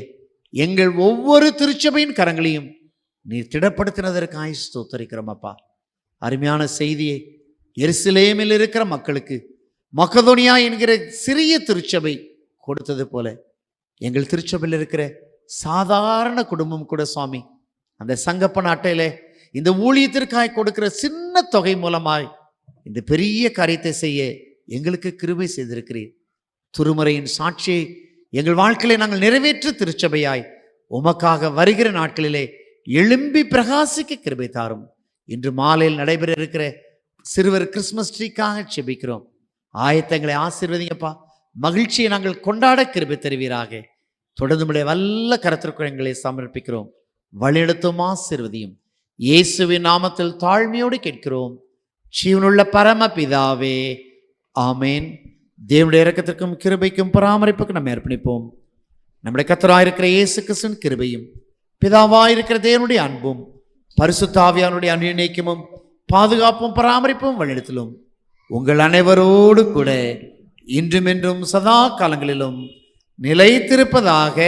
எங்கள் ஒவ்வொரு திருச்சபையின் கரங்களையும் நீர் திடப்படுத்தினதற்காய் ஸ்தோத்திரிக்கிறோம் அப்பா. அருமையான செய்தியை எருசலேமில் இருக்கிற மக்களுக்கு மக்கதோனியா என்கிற சிறிய திருச்சபை கொடுத்தது போல எங்கள் திருச்சபையில் இருக்கிற சாதாரண குடும்பம் கூட சுவாமி, அந்த சங்கப்பன அட்டையில இந்த ஊழியத்திற்காய் கொடுக்கிற சின்ன தொகை மூலமாய் இந்த பெரிய காரியத்தை செய்ய எங்களுக்கு கிருபை செய்திருக்கிறீர். திருமறையின் சாட்சியை எங்கள் வாழ்க்கையிலே நாங்கள் நிறைவேற்ற திருச்சபையாய் உமக்காக வருகிற நாட்களிலே எழும்பி பிரகாசிக்க கிருபை தாரும். இன்று மாலையில் நடைபெற இருக்கிற சிறுவர் கிறிஸ்துமஸ் ட்ரீக்காக செபிக்கிறோம். ஆயத்தங்களை ஆசீர்வதிங்கப்பா. மகிழ்ச்சியை நாங்கள் கொண்டாட கிருபை தருவீராக. தொடர்ந்து உம்முடைய வல்ல கரத்திற்குள் எங்களை சமர்ப்பிக்கிறோம். வழிநடத்தும் ஆசீர்வதியும் இயேசுவின் நாமத்தில் தாழ்மையோடு கேட்கிறோம் ஜீவனுள்ள பரம பிதாவே, ஆமேன். தேவனுடைய இரக்கத்திற்கும் கிருபைக்கும் பராமரிப்புக்கும் நம்ம அர்ப்பணிப்போம். நம்முடைய கர்த்தராயிருக்கிற இயேசு கிறிஸ்துவின் கிருபையும் பிதாவாயிருக்கிற தேவனுடைய அன்பும் பரிசுத்த ஆவியானுடைய அன்பினைக்கும் பாதுகாப்பும் பராமரிப்பும் வழிநடத்தலும் உங்கள் அனைவரோடு கூட இன்றும் என்றும் சதா காலங்களிலும் நிலைத்திருப்பதாக.